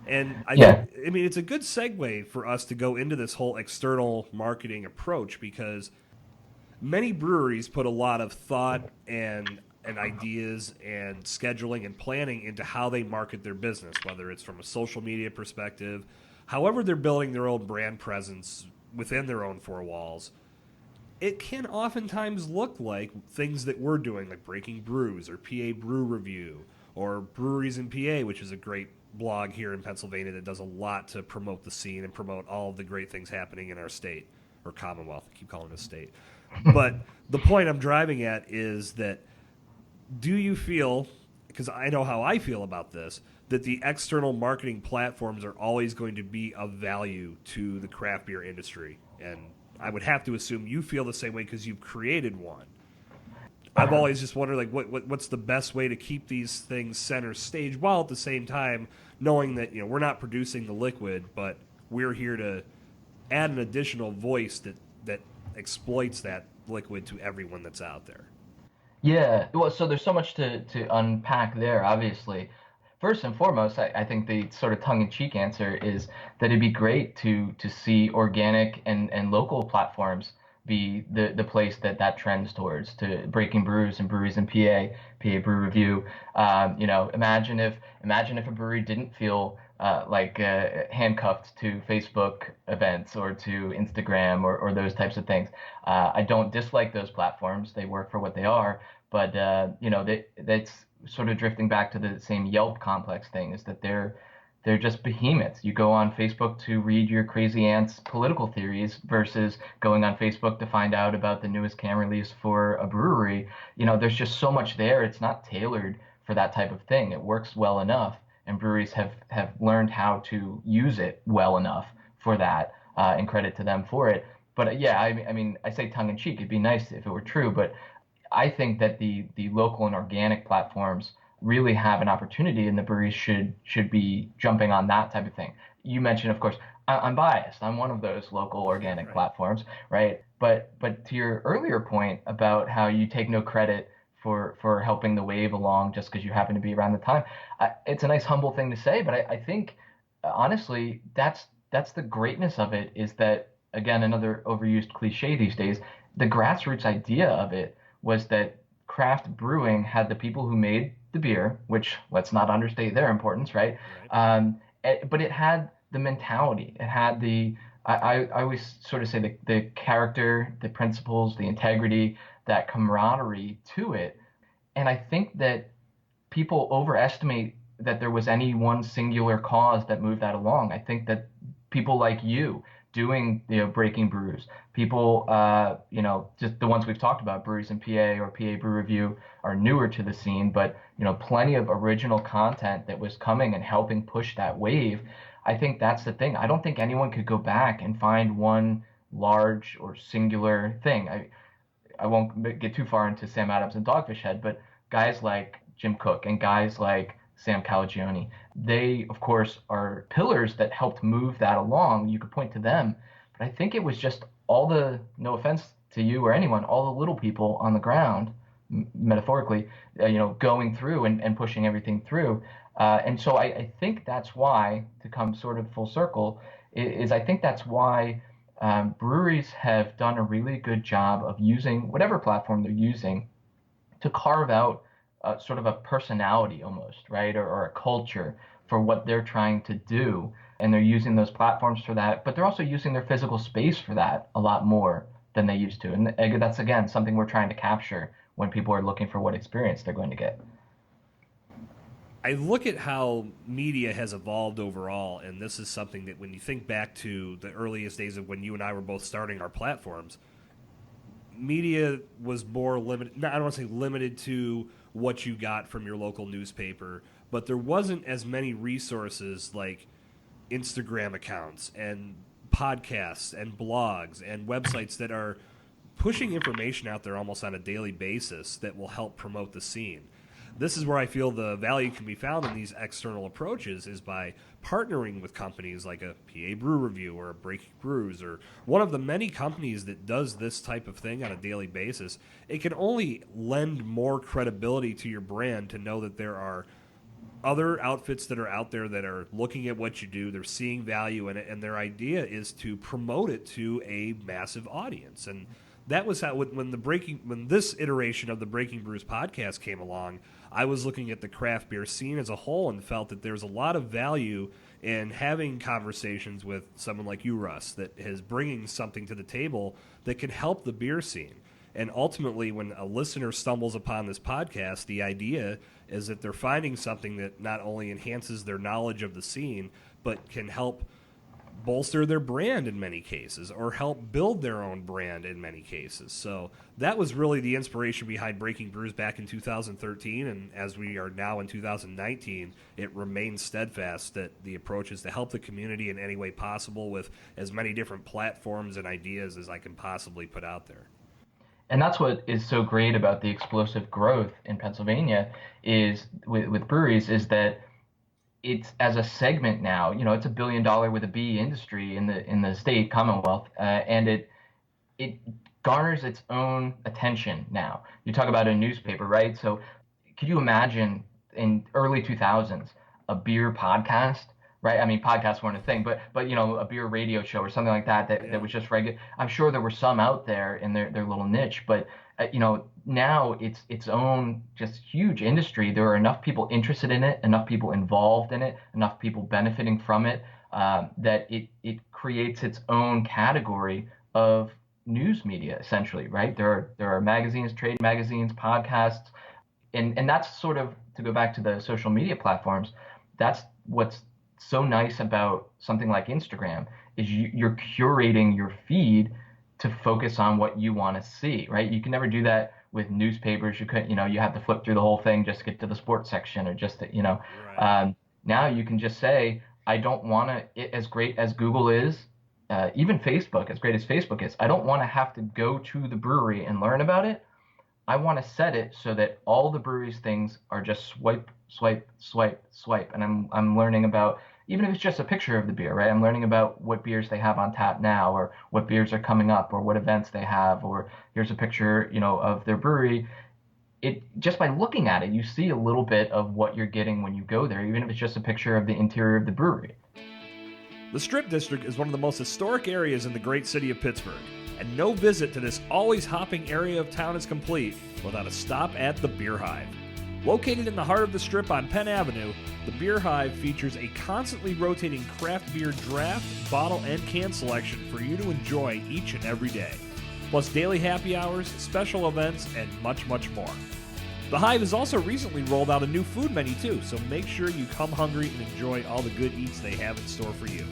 And Yeah. I mean, it's a good segue for us to go into this whole external marketing approach, because many breweries put a lot of thought and ideas and scheduling and planning into how they market their business, whether it's from a social media perspective, however they're building their own brand presence within their own four walls. It can oftentimes look like things that we're doing, like Breaking Brews or PA Brew Review or Breweries in PA, which is a great blog here in Pennsylvania that does a lot to promote the scene and promote all of the great things happening in our state or Commonwealth. I keep calling it a state. But the point I'm driving at is that, do you feel, because I know how I feel about this, that the external marketing platforms are always going to be of value to the craft beer industry? And I would have to assume you feel the same way because you've created one. I've always just wondered, like, what's the best way to keep these things center stage, while at the same time knowing that we're not producing the liquid, but we're here to add an additional voice that exploits that liquid to everyone that's out there. Yeah, well, so there's so much to unpack there, obviously. First and foremost, I think the sort of tongue-in-cheek answer is that it'd be great to see organic and local platforms be the place that trends towards, to Breaking Brews and Breweries in PA Brew Review. Imagine if a brewery didn't feel like handcuffed to Facebook events or to Instagram or those types of things. I don't dislike those platforms; they work for what they are. But that's sort of drifting back to the same Yelp complex thing, is that they're just behemoths. You go on Facebook to read your crazy aunt's political theories versus going on Facebook to find out about the newest can release for a brewery. There's just so much there. It's not tailored for that type of thing. It works well enough, and breweries have learned how to use it well enough for that, and credit to them for it. But yeah, I mean, I say tongue in cheek. It'd be nice if it were true, but I think that the local and organic platforms really have an opportunity, and the breweries should be jumping on that type of thing. You mentioned, of course, I'm biased. I'm one of those local organic Right. platforms, right? But to your earlier point about how you take no credit for helping the wave along just because you happen to be around the time, it's a nice humble thing to say, but I think honestly that's the greatness of it is that again another overused cliche these days. The grassroots idea of it was that craft brewing had the people who made the beer, which let's not understate their importance, right? Right. But it had the mentality. It had I always sort of say the character, the principles, the integrity, that camaraderie to it. And I think that people overestimate that there was any one singular cause that moved that along. I think that people like you doing, breaking brews, people, just the ones we've talked about, breweries in PA or PA Brew Review, are newer to the scene, but plenty of original content that was coming and helping push that wave. I think that's the thing. I don't think anyone could go back and find one large or singular thing. I won't get too far into Sam Adams and Dogfish Head, but guys like Jim Cook and guys like Sam Calagione, they, of course, are pillars that helped move that along. You could point to them. But I think it was just all the, no offense to you or anyone, all the little people on the ground, metaphorically, going through and pushing everything through. And so I think that's why, to come sort of full circle, is I think that's why breweries have done a really good job of using whatever platform they're using to carve out sort of a personality almost, right? Or a culture for what they're trying to do. And they're using those platforms for that, but they're also using their physical space for that a lot more than they used to. And that's, again, something we're trying to capture when people are looking for what experience they're going to get. I look at how media has evolved overall, and this is something that when you think back to the earliest days of when you and I were both starting our platforms, media was more limited. I don't want to say limited to what you got from your local newspaper, but there wasn't as many resources like Instagram accounts and podcasts and blogs and websites that are pushing information out there almost on a daily basis that will help promote the scene. This is where I feel the value can be found in these external approaches is by partnering with companies like a PA Brew Review or a Breaking Brews or one of the many companies that does this type of thing on a daily basis. It can only lend more credibility to your brand to know that there are other outfits that are out there that are looking at what you do, they're seeing value in it, and their idea is to promote it to a massive audience. And that was how when this iteration of the Breaking Brews podcast came along, I was looking at the craft beer scene as a whole and felt that there's a lot of value in having conversations with someone like you, Russ, that is bringing something to the table that can help the beer scene. And ultimately, when a listener stumbles upon this podcast, the idea is that they're finding something that not only enhances their knowledge of the scene, but can help bolster their brand in many cases or help build their own brand in many cases. So that was really the inspiration behind Breaking Brews back in 2013. And as we are now in 2019, it remains steadfast that the approach is to help the community in any way possible with as many different platforms and ideas as I can possibly put out there. And that's what is so great about the explosive growth in Pennsylvania is with breweries is that it's as a segment now, it's $1 billion with a B industry in the state Commonwealth, and it garners its own attention now. You talk about a newspaper, right? So could you imagine in early 2000s a beer podcast, right? I mean, podcasts weren't a thing, but a beer radio show or something like that Yeah. was just regular. I'm sure there were some out there in their little niche, but now it's its own just huge industry. There are enough people interested in it, enough people involved in it, enough people benefiting from it, that it creates its own category of news media essentially, right? There are magazines, trade magazines, podcasts, and that's sort of, to go back to the social media platforms, that's what's so nice about something like Instagram is you're curating your feed to focus on what you want to see, right? You can never do that with newspapers. You could, you have to flip through the whole thing just to get to the sports section or just to, Right. now you can just say, I don't want to, as great as Google is, even Facebook, as great as Facebook is, I don't want to have to go to the brewery and learn about it. I want to set it so that all the breweries things are just swipe, swipe, swipe, swipe. And I'm learning about, even if it's just a picture of the beer, right? I'm learning about what beers they have on tap now, or what beers are coming up, or what events they have, or here's a picture, of their brewery. It just by looking at it, you see a little bit of what you're getting when you go there, even if it's just a picture of the interior of the brewery. The Strip District is one of the most historic areas in the great city of Pittsburgh, and no visit to this always hopping area of town is complete without a stop at the Beer Hive. Located in the heart of the Strip on Penn Avenue, the Beer Hive features a constantly rotating craft beer draft, bottle, and can selection for you to enjoy each and every day, plus daily happy hours, special events, and much, much more. The Hive has also recently rolled out a new food menu too, so make sure you come hungry and enjoy all the good eats they have in store for you.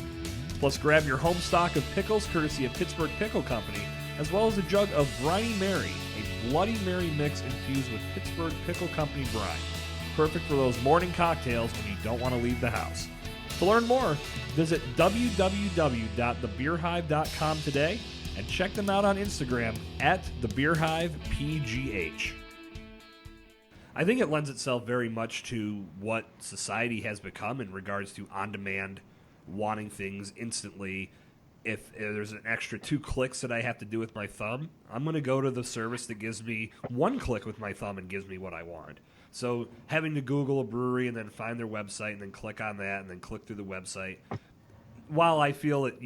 Plus, grab your home stock of pickles courtesy of Pittsburgh Pickle Company, as well as a jug of Briny Mary, a Bloody Mary mix infused with Pittsburgh Pickle Company brine. Perfect for those morning cocktails when you don't want to leave the house. To learn more, visit www.thebeerhive.com today and check them out on Instagram at thebeerhivepgh. I think it lends itself very much to what society has become in regards to on-demand, wanting things instantly. If there's an extra 2 clicks that I have to do with my thumb, I'm going to go to the service that gives me 1 click with my thumb and gives me what I want. So having to Google a brewery and then find their website and then click on that and then click through the website, while I feel that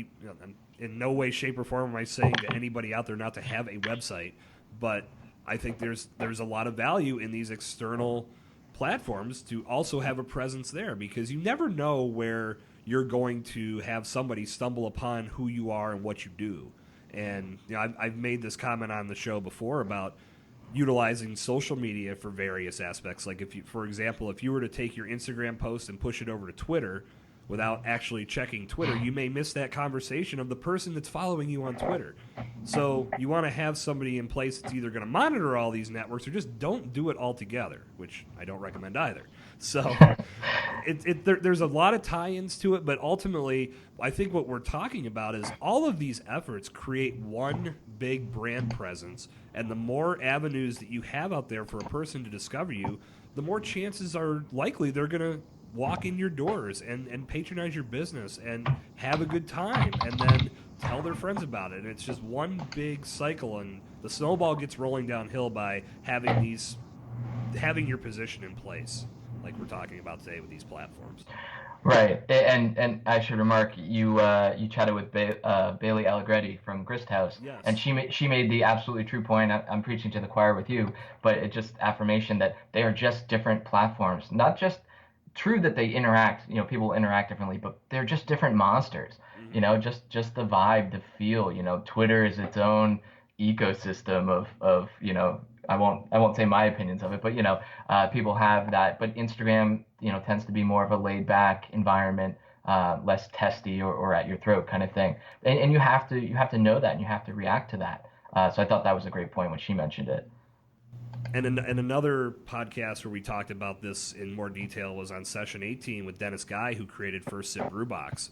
in no way, shape, or form am I saying to anybody out there not to have a website, but I think there's a lot of value in these external platforms to also have a presence there, because you never know where you're going to have somebody stumble upon who you are and what you do. And I've made this comment on the show before about utilizing social media for various aspects. Like for example, if you were to take your Instagram post and push it over to Twitter without actually checking Twitter, you may miss that conversation of the person that's following you on Twitter. So you want to have somebody in place that's either going to monitor all these networks or just don't do it altogether, which I don't recommend either. So there's a lot of tie-ins to it, but ultimately I think what we're talking about is all of these efforts create one big brand presence, and the more avenues that you have out there for a person to discover you, the more chances are likely they're going to walk in your doors and patronize your business and have a good time and then tell their friends about it. And it's just one big cycle, and the snowball gets rolling downhill by having your position in place, like we're talking about today with these platforms. Right, and I should remark, you chatted with Bailey Allegretti from Grist House, and Yes. she made the absolutely true point. I'm preaching to the choir with you, but it just affirmation that they are just different platforms. Not just true that they interact, people interact differently, but they're just different monsters. Mm-hmm. Just the vibe, the feel. Twitter is its own ecosystem of I won't say my opinions of it, but people have that. But Instagram, tends to be more of a laid back environment, less testy or at your throat kind of thing. And you have to know that, and you have to react to that. So I thought that was a great point when she mentioned it. And another podcast where we talked about this in more detail was on Session 18 with Dennis Guy, who created First Sip Brew Box.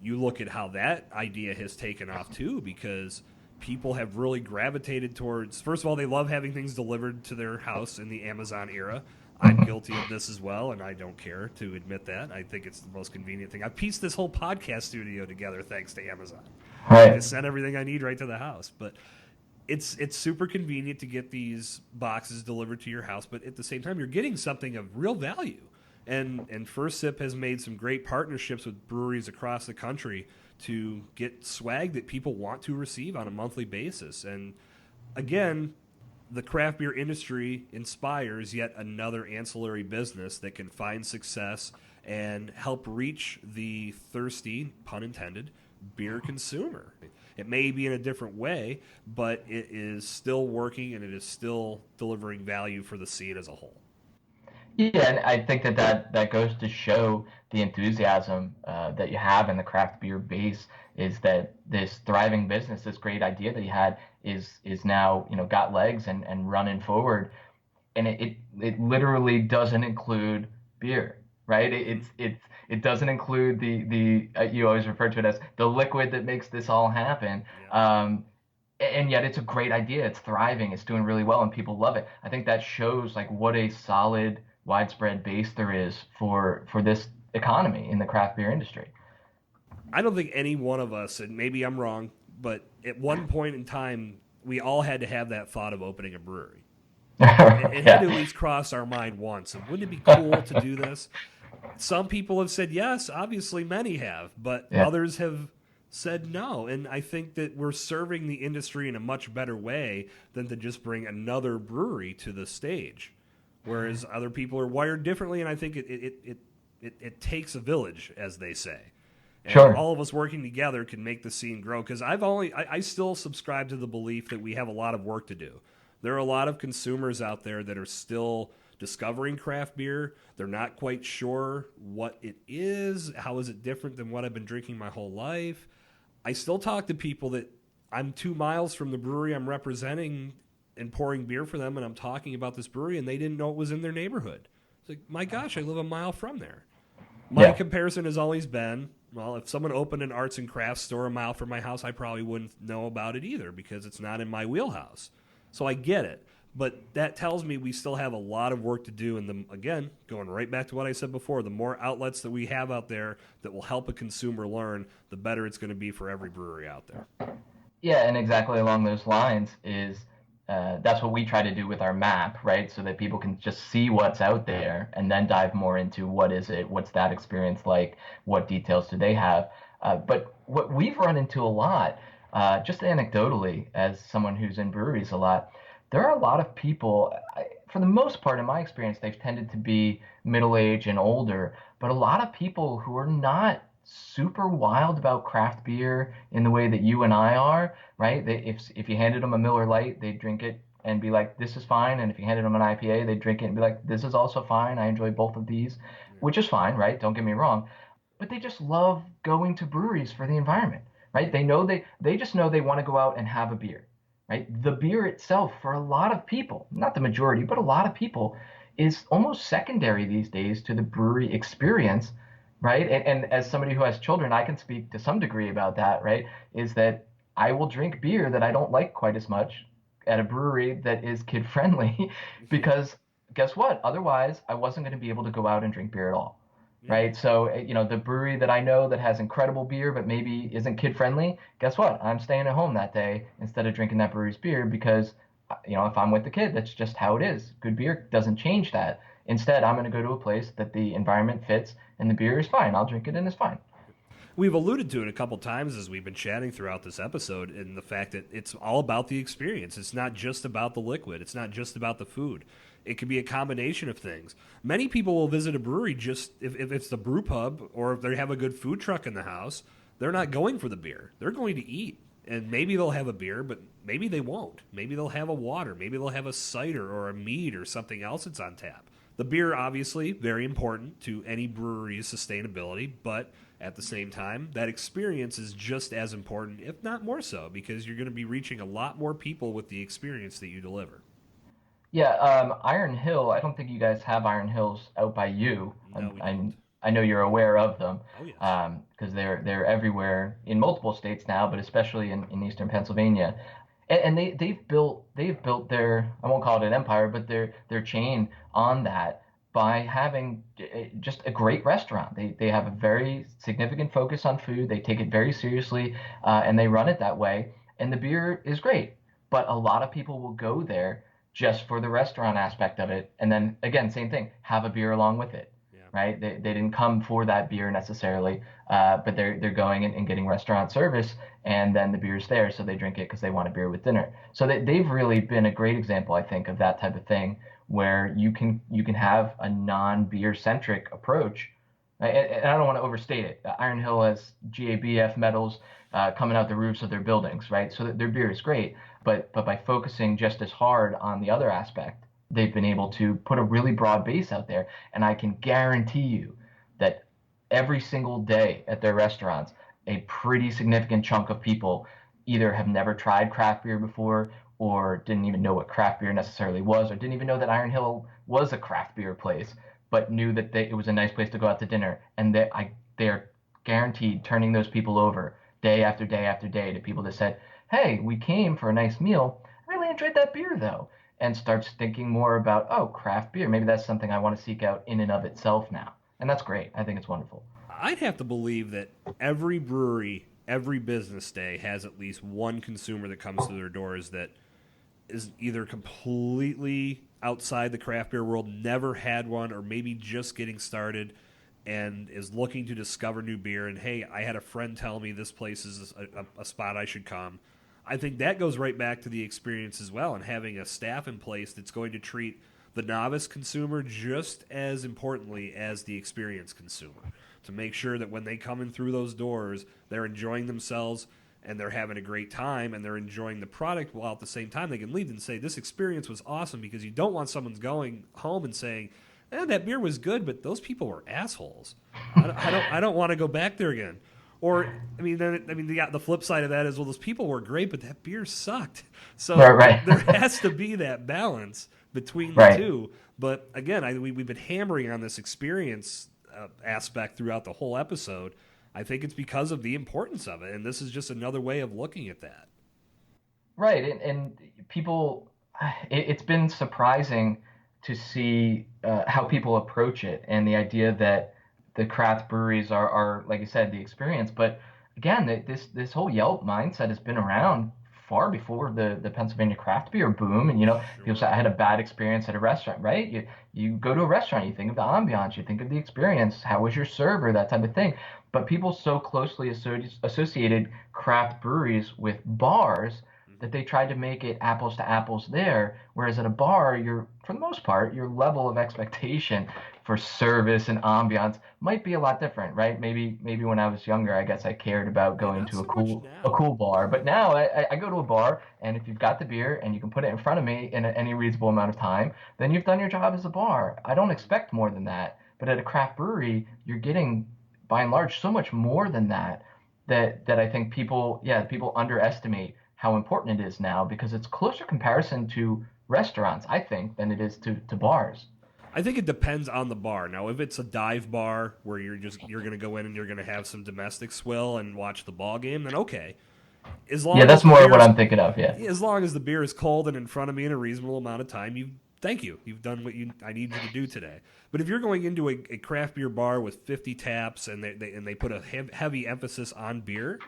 You look at how that idea has taken off too, because people have really gravitated towards, first of all, they love having things delivered to their house in the Amazon era. I'm guilty of this as well, and I don't care to admit that. I think it's the most convenient thing. I pieced this whole podcast studio together thanks to Amazon. I Right. just sent everything I need right to the house. But it's super convenient to get these boxes delivered to your house, but at the same time, you're getting something of real value. And First Sip has made some great partnerships with breweries across the country to get swag that people want to receive on a monthly basis. And again, the craft beer industry inspires yet another ancillary business that can find success and help reach the thirsty, pun intended, beer consumer. It may be in a different way, but it is still working and it is still delivering value for the scene as a whole. Yeah, and I think that goes to show the enthusiasm that you have in the craft beer base, is that this thriving business, this great idea that you had, is now got legs and running forward, and it literally doesn't include beer, right? Mm-hmm. It doesn't include the you always refer to it as the liquid that makes this all happen. Yeah. Um, and yet it's a great idea. It's thriving. It's doing really well, and people love it. I think that shows like what a solid, widespread base there is for this economy in the craft beer industry. I don't think any one of us, and maybe I'm wrong, but at one point in time, we all had to have that thought of opening a brewery. It had to at Yeah, least cross our mind once. And wouldn't it be cool to do this? Some people have said yes, obviously, many have, but yeah, others have said no. And I think that we're serving the industry in a much better way than to just bring another brewery to the stage. Whereas other people are wired differently, and I think it takes a village, as they say. And sure. all of us working together can make the scene grow. Because I still subscribe to the belief that we have a lot of work to do. There are a lot of consumers out there that are still discovering craft beer. They're not quite sure what it is. How is it different than what I've been drinking my whole life? I still talk to people that I'm 2 miles from the brewery I'm representing and pouring beer for them, and I'm talking about this brewery, and they didn't know it was in their neighborhood. It's like, my gosh, I live a mile from there. My Yeah, comparison has always been, well, if someone opened an arts and crafts store a mile from my house, I probably wouldn't know about it either because it's not in my wheelhouse. So I get it. But that tells me we still have a lot of work to do. And again, going right back to what I said before, the more outlets that we have out there that will help a consumer learn, the better it's going to be for every brewery out there. yeah, and exactly along those lines is that's what we try to do with our map, right? So that people can just see what's out there and then dive more into what is it, what's that experience like, what details do they have. But what we've run into a lot, just anecdotally, as someone who's in breweries a lot, there are a lot of people, for the most part, in my experience, they've tended to be middle aged and older, but a lot of people who are not super wild about craft beer in the way that you and I are, right? If you handed them a Miller Lite, they'd drink it and be like, "This is fine." And if you handed them an IPA, they'd drink it and be like, "This is also fine. I enjoy both of these," which is fine, right? Don't get me wrong, but they just love going to breweries for the environment, right? They just know they want to go out and have a beer, right? The beer itself, for a lot of people, not the majority, but a lot of people, is almost secondary these days to the brewery experience, right? And as somebody who has children, I can speak to some degree about that, right? Is that I will drink beer that I don't like quite as much at a brewery that is kid friendly Yeah. because guess what? Otherwise, I wasn't going to be able to go out and drink beer at all, Yeah. right? So, the brewery that I know that has incredible beer but maybe isn't kid friendly, guess what? I'm staying at home that day instead of drinking that brewery's beer because, if I'm with the kid, that's just how it is. Good beer doesn't change that. Instead, I'm going to go to a place that the environment fits and the beer is fine. I'll drink it and it's fine. We've alluded to it a couple times as we've been chatting throughout this episode, and the fact that it's all about the experience. It's not just about the liquid. It's not just about the food. It could be a combination of things. Many people will visit a brewery just if it's the brew pub or if they have a good food truck in the house. They're not going for the beer. They're going to eat. And maybe they'll have a beer, but maybe they won't. Maybe they'll have a water. Maybe they'll have a cider or a mead or something else that's on tap. The beer, obviously, very important to any brewery's sustainability, but at the same time, that experience is just as important, if not more so, because you're going to be reaching a lot more people with the experience that you deliver. Yeah, Iron Hill. I don't think you guys have Iron Hills out by you. No, we don't. I know you're aware of them Oh, yes. because they're everywhere in multiple states now, but especially in eastern Pennsylvania. And they've built their, I won't call it an empire, but their chain on that by having just a great restaurant. They have a very significant focus on food. They take it very seriously, and they run it that way. And the beer is great, but a lot of people will go there just for the restaurant aspect of it, and then again, same thing, have a beer along with it, Yeah. right? They didn't come for that beer necessarily, but they're going and getting restaurant service, and then the beer's there, so they drink it because they want a beer with dinner. So they've really been a great example, I think, of that type of thing where you can have a non-beer centric approach. And I don't want to overstate it. Iron Hill has GABF medals coming out the roofs of their buildings, right? So that their beer is great, but by focusing just as hard on the other aspect, they've been able to put a really broad base out there. And I can guarantee you that every single day at their restaurants, a pretty significant chunk of people either have never tried craft beer before or didn't even know what craft beer necessarily was or didn't even know that Iron Hill was a craft beer place, but knew that it was a nice place to go out to dinner. And they're guaranteed turning those people over day after day after day to people that said, hey, we came for a nice meal. I really enjoyed that beer though, and starts thinking more about, oh, craft beer. Maybe that's something I want to seek out in and of itself now. And that's great. I think it's wonderful. I'd have to believe that every brewery, every business day has at least one consumer that comes to their doors that is either completely outside the craft beer world, never had one, or maybe just getting started and is looking to discover new beer. And hey, I had a friend tell me this place is a spot I should come. I think that goes right back to the experience as well, and having a staff in place that's going to treat the novice consumer just as importantly as the experienced consumer, to make sure that when they come in through those doors, they're enjoying themselves and they're having a great time and they're enjoying the product, while at the same time they can leave and say this experience was awesome, because you don't want someone going home and saying, that beer was good, but those people were assholes. I don't want to go back there again. Or the flip side of that is, well, those people were great, but that beer sucked. So Right, there right. has to be that balance between the Right. two. But again, we've been hammering on this experience aspect throughout the whole episode. I think it's because of the importance of it, and this is just another way of looking at that. Right, and people, it's been surprising to see how people approach it, and the idea that the craft breweries are, like you said, the experience. But again, this whole Yelp mindset has been around far before the Pennsylvania craft beer boom. And people say Sure. I had a bad experience at a restaurant, right? You go to a restaurant, you think of the ambiance, you think of the experience, how was your server, that type of thing. But people so closely associated craft breweries with bars that Hmm. they tried to make it apples to apples there. Whereas at a bar, for the most part, your level of expectation for service and ambiance might be a lot different, right? Maybe when I was younger, I guess I cared about Yeah, going not to so much a now. cool bar. But now I go to a bar, and if you've got the beer and you can put it in front of me in any reasonable amount of time, then you've done your job as a bar. I don't Hmm. expect more than that. But at a craft brewery, you're getting by and large so much more than that, that I think people underestimate how important it is now, because it's closer comparison to restaurants, I think, than it is to bars. I think it depends on the bar. Now, if it's a dive bar where you're going to go in and you're going to have some domestic swill and watch the ball game, then okay. As Yeah, long as that's the more of beer what is I'm thinking of. Yeah. as long as the beer is cold and in front of me in a reasonable amount of time, thank you. You've done what I need you to do today. But if you're going into a craft beer bar with 50 taps and they put a heavy emphasis on beer,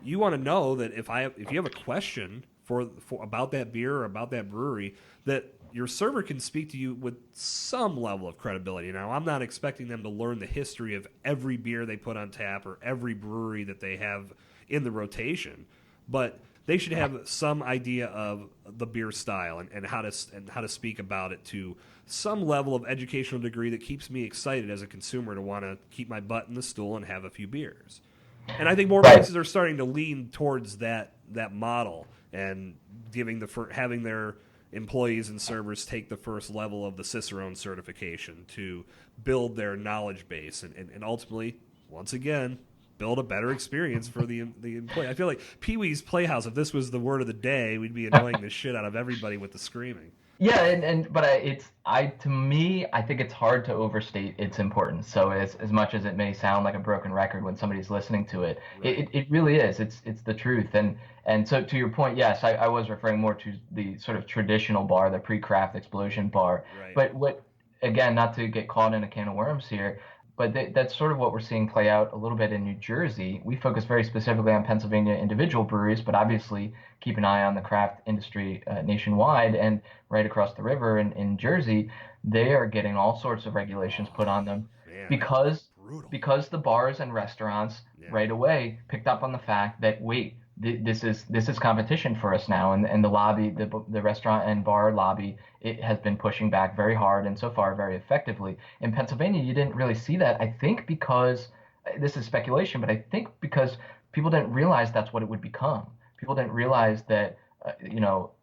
you want to know that if you have a question for about that beer or about that brewery, that your server can speak to you with some level of credibility. Now, I'm not expecting them to learn the history of every beer they put on tap or every brewery that they have in the rotation, but they should have some idea of the beer style and how to speak about it to some level of educational degree that keeps me excited as a consumer to want to keep my butt in the stool and have a few beers. And I think more Right. places are starting to lean towards that model and having their employees and servers take the first level of the Cicerone certification to build their knowledge base and ultimately, once again, build a better experience for the employee. I feel like Pee Wee's Playhouse. If this was the word of the day, we'd be annoying the shit out of everybody with the screaming. Yeah, and but to me, I think it's hard to overstate its importance. So as much as it may sound like a broken record when somebody's listening to it, Right, it really is. It's the truth. And so to your point, yes, I was referring more to the sort of traditional bar, the pre-craft explosion bar. right. But what, again, not to get caught in a can of worms here, but that's sort of what we're seeing play out a little bit in New Jersey. We focus very specifically on Pennsylvania individual breweries, but obviously keep an eye on the craft industry nationwide. And right across the river in Jersey, they are getting all sorts of regulations Oh put on them man, that's because brutal. because the bars and restaurants Yeah. right away picked up on the fact that, wait, this is competition for us now. And the lobby, the restaurant and bar lobby, it has been pushing back very hard, and so far very effectively. In Pennsylvania, you didn't really see that, I think, because this is speculation, but I think because people didn't realize that's what it would become. People didn't realize that,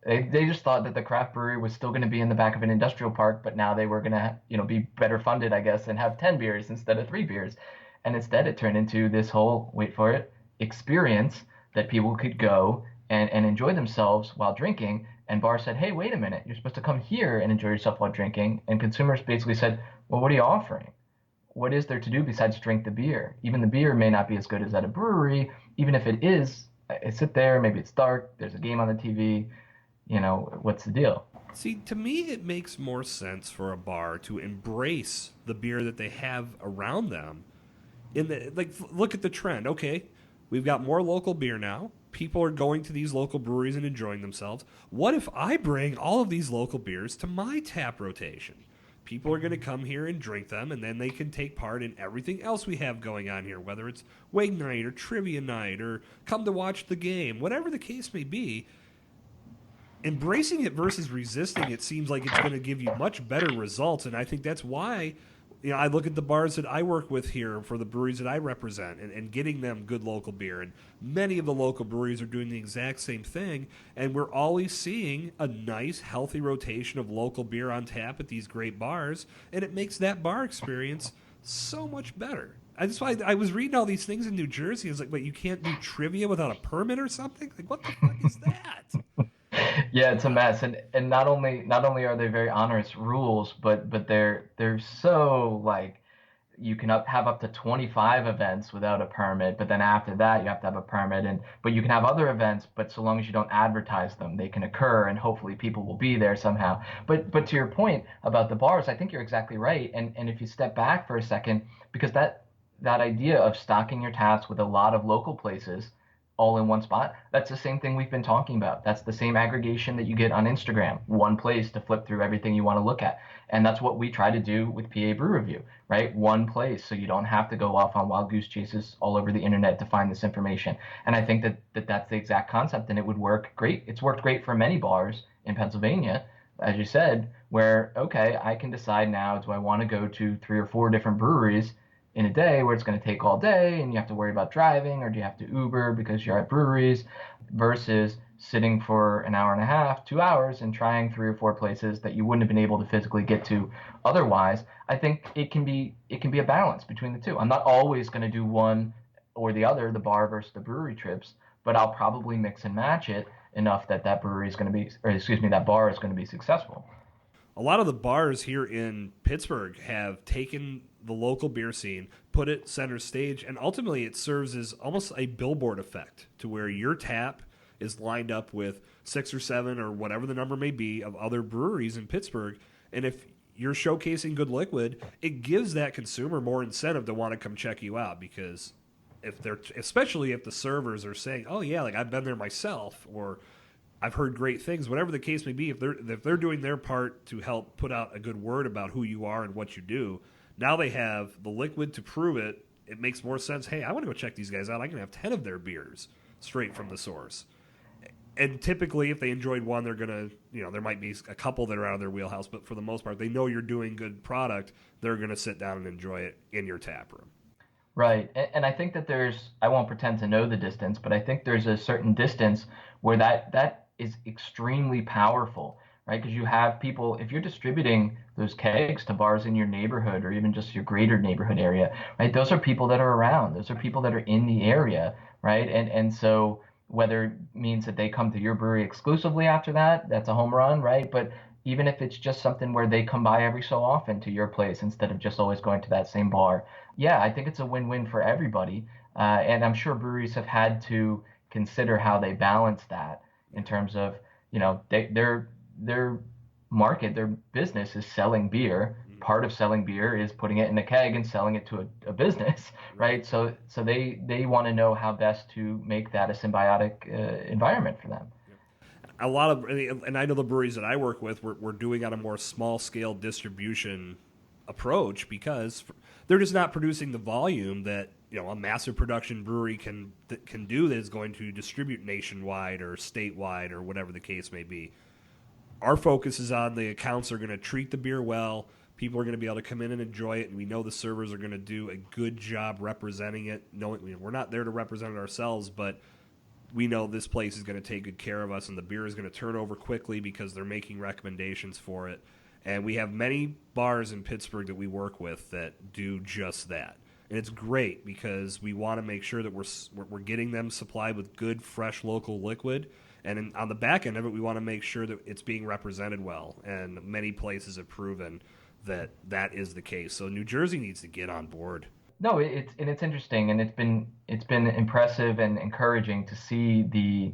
they just thought that the craft brewery was still going to be in the back of an industrial park, but now they were going to, be better funded, I guess, and have 10 beers instead of 3 beers. And instead, it turned into this whole, wait for it, experience that people could go and enjoy themselves while drinking. And bars said, hey, wait a minute, you're supposed to come here and enjoy yourself while drinking. And consumers basically said, well, what are you offering? What is there to do besides drink the beer? Even the beer may not be as good as at a brewery. Even if it is, I sit there, maybe it's dark, there's a game on the TV, what's the deal? See, to me, it makes more sense for a bar to embrace the beer that they have around them. Look at the trend. Okay, we've got more local beer now. People are going to these local breweries and enjoying themselves. What if I bring all of these local beers to my tap rotation? People are going to come here and drink them, and then they can take part in everything else we have going on here, whether it's wing night or trivia night or come to watch the game, whatever the case may be. Embracing it versus resisting it seems like it's going to give you much better results, and I think that's why I look at the bars that I work with here for the breweries that I represent and getting them good local beer. And many of the local breweries are doing the exact same thing. And we're always seeing a nice, healthy rotation of local beer on tap at these great bars. And it makes that bar experience so much better. That's why I was reading all these things in New Jersey. It's like, wait, you can't do trivia without a permit or something? Like, what the fuck is that? Yeah, it's a mess, and not only are they very onerous rules, but they're so like you can have up to 25 events without a permit, but then after that you have to have a permit, and but you can have other events, but so long as you don't advertise them, they can occur, and hopefully people will be there somehow. But to your point about the bars, I think you're exactly right, and if you step back for a second, because that idea of stocking your taps with a lot of local places all in one spot. That's the same thing we've been talking about. That's the same aggregation that you get on Instagram, one place to flip through everything you want to look at. And that's what we try to do with PA Brew Review, right? One place, so you don't have to go off on wild goose chases all over the internet to find this information. And I think that's the exact concept, and it would work great. It's worked great for many bars in Pennsylvania, as you said, where, okay, I can decide now, do I want to go to 3 or 4 different breweries in a day where it's going to take all day and you have to worry about driving, or do you have to Uber because you're at breweries, versus sitting for an hour and a half, 2 hours, and trying 3 or 4 places that you wouldn't have been able to physically get to otherwise. I think it can be a balance between the two. I'm not always going to do one or the other, the bar versus the brewery trips, but I'll probably mix and match it enough that that brewery is going to be, or excuse me, that bar is going to be successful. A lot of the bars here in Pittsburgh have taken the local beer scene, put it center stage, and ultimately it serves as almost a billboard effect to where your tap is lined up with 6 or 7 or whatever the number may be of other breweries in Pittsburgh. And if you're showcasing good liquid, it gives that consumer more incentive to want to come check you out, because if they're, especially if the servers are saying, "Oh yeah, like I've been there myself," or I've heard great things, whatever the case may be, if they're doing their part to help put out a good word about who you are and what you do, now they have the liquid to prove it. It makes more sense. Hey, I want to go check these guys out. I can have 10 of their beers straight from the source. And typically, if they enjoyed one, they're gonna, there might be a couple that are out of their wheelhouse, but for the most part, they know you're doing good product. They're gonna sit down and enjoy it in your tap room. Right. And I think that I won't pretend to know the distance, but I think there's a certain distance where that is extremely powerful, right? Because you have people, if you're distributing those kegs to bars in your neighborhood or even just your greater neighborhood area, right? Those are people that are around. Those are people that are in the area, right? And so whether it means that they come to your brewery exclusively after that, that's a home run, right? But even if it's just something where they come by every so often to your place instead of just always going to that same bar, yeah, I think it's a win-win for everybody. And I'm sure breweries have had to consider how they balance that in terms of, their market, their business is selling beer. Part of selling beer is putting it in a keg and selling it to a business, Right. right? So they want to know how best to make that a symbiotic environment for them. A lot of, and I know the breweries that I work with, we're doing on a more small scale distribution approach, because they're just not producing the volume that a massive production brewery can do, that is going to distribute nationwide or statewide or whatever the case may be. Our focus is on the accounts that are going to treat the beer well. People are going to be able to come in and enjoy it, and we know the servers are going to do a good job representing it. Knowing we're not there to represent it ourselves, but we know this place is going to take good care of us, and the beer is going to turn over quickly because they're making recommendations for it. And we have many bars in Pittsburgh that we work with that do just that. And it's great because we want to make sure that we're getting them supplied with good, fresh, local liquid. And on the back end of it, we want to make sure that it's being represented well. And many places have proven that that is the case. So New Jersey needs to get on board. No, it's interesting, and it's been impressive and encouraging to see the,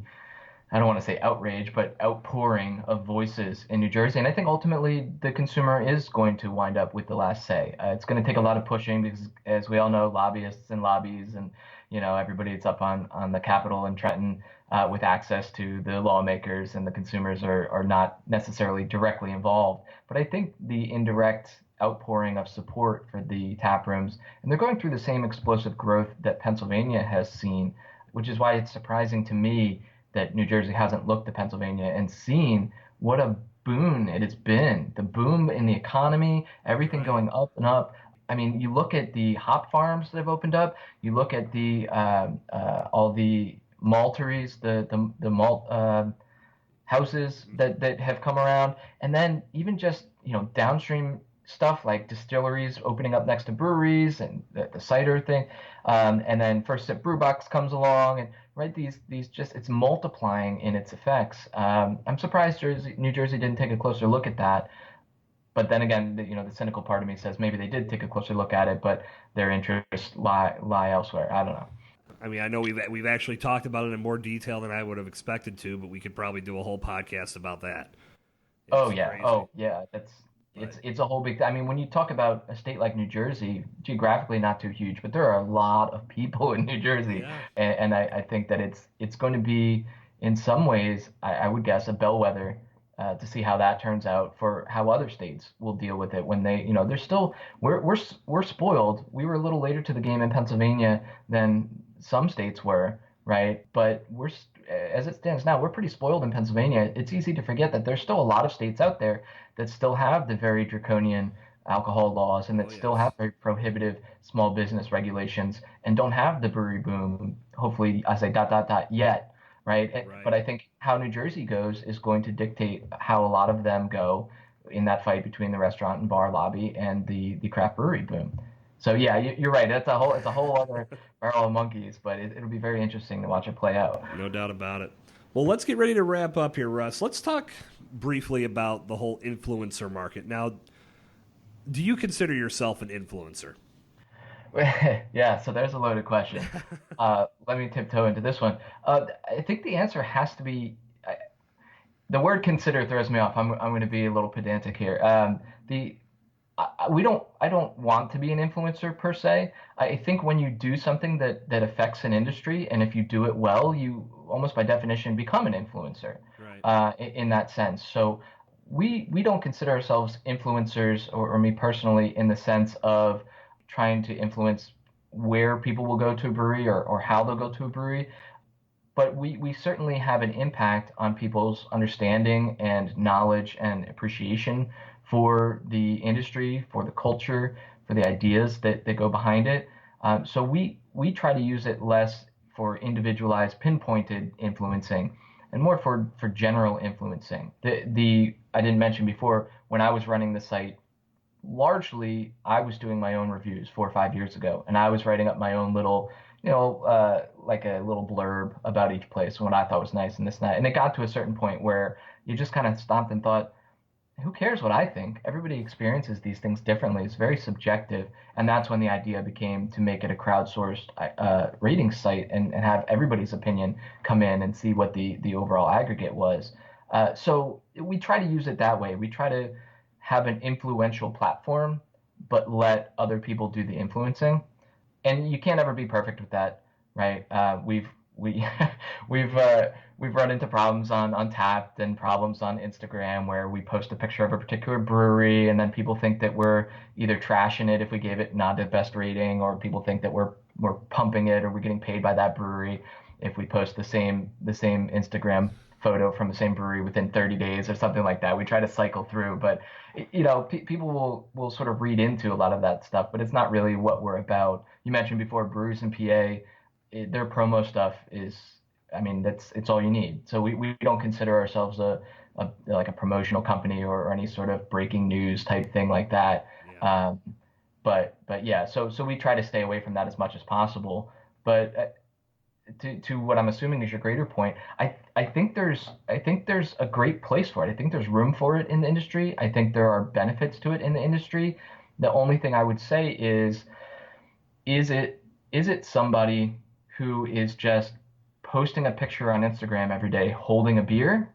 I don't want to say outrage, but outpouring of voices in New Jersey. And I think ultimately the consumer is going to wind up with the last say. It's going to take a Yeah. lot of pushing because, as we all know, lobbyists and lobbies and everybody that's up on the Capitol in Trenton with access to the lawmakers and the consumers are not necessarily directly involved. But I think the indirect outpouring of support for the tap rooms, and they're going through the same explosive growth that Pennsylvania has seen, which is why it's surprising to me that New Jersey hasn't looked to Pennsylvania and seen what a boon it has been. The boom in the economy, everything Right. going up and up. I mean, you look at the hop farms that have opened up. You look at the all the malteries, the malt houses that have come around, and then even just downstream stuff like distilleries opening up next to breweries and the cider thing, and then First Sip Brewbox comes along, and right these just it's multiplying in its effects. I'm surprised New Jersey didn't take a closer look at that. But then again, the cynical part of me says maybe they did take a closer look at it, but their interests lie elsewhere. I don't know. I mean, I know we've actually talked about it in more detail than I would have expected to, but we could probably do a whole podcast about that. Oh It's yeah. crazy. Oh yeah. That's But it's a whole big. I mean, when you talk about a state like New Jersey, geographically not too huge, but there are a lot of people in New Jersey, yeah, and I think that it's going to be in some ways, I would guess, a bellwether to see how that turns out for how other states will deal with it when they're still we're spoiled. We were a little later to the game in Pennsylvania than some states were, right? But as it stands now, we're pretty spoiled in Pennsylvania. It's easy to forget that there's still a lot of states out there that still have the very draconian alcohol laws and oh that still have yes, very prohibitive small business regulations and don't have the brewery boom. Hopefully, I say dot dot dot yet, right? But right. I think how New Jersey goes is going to dictate how a lot of them go in that fight between the restaurant and bar lobby and the craft brewery boom. So yeah, you're right. It's a whole other barrel of monkeys, but it'll be very interesting to watch it play out. No doubt about it. Well, let's get ready to wrap up here, Russ. Let's talk briefly about the whole influencer market. Now, do you consider yourself an influencer? Yeah, so there's a loaded question. Let me tiptoe into this one. I think the answer has to be the word consider throws me off. I'm going to be a little pedantic here. The we don't I don't want to be an influencer per se. I think when you do something that affects an industry, and if you do it well, you almost by definition become an influencer Right. in that sense. So we don't consider ourselves influencers, or me personally, in the sense of trying to influence where people will go to a brewery or how they'll go to a brewery, but we certainly have an impact on people's understanding and knowledge and appreciation for the industry, for the culture, for the ideas that go behind it. So we try to use it less for individualized, pinpointed influencing, and more for general influencing. The I didn't mention before when I was running the site largely I was doing my own reviews 4 or 5 years ago, and I was writing up my own little, like a little blurb about each place and what I thought was nice and this and that. And it got to a certain point where you just kind of stopped and thought, who cares what I think? Everybody experiences these things differently. It's very subjective, and that's when the idea became to make it a crowdsourced rating site and have everybody's opinion come in and see what the overall aggregate was. So we try to use it that way. We try to have an influential platform, but let other people do the influencing. And you can't ever be perfect with that, right? We we've we've run into problems on Tapped and problems on Instagram where we post a picture of a particular brewery and then people think that we're either trashing it if we gave it not the best rating, or people think that we're pumping it or we're getting paid by that brewery if we post the same Instagram photo from the same brewery within 30 days or something like that. We try to cycle through, but people will sort of read into a lot of that stuff, but it's not really what we're about. You mentioned before Brews in PA, their promo stuff is, I mean, it's all you need. So we don't consider ourselves like a promotional company or any sort of breaking news type thing like that. Yeah. But yeah, so we try to stay away from that as much as possible. But to what I'm assuming is your greater point, I think there's a great place for it. I think there's room for it in the industry. I think there are benefits to it in the industry. The only thing I would say is is it somebody who is just posting a picture on Instagram every day holding a beer,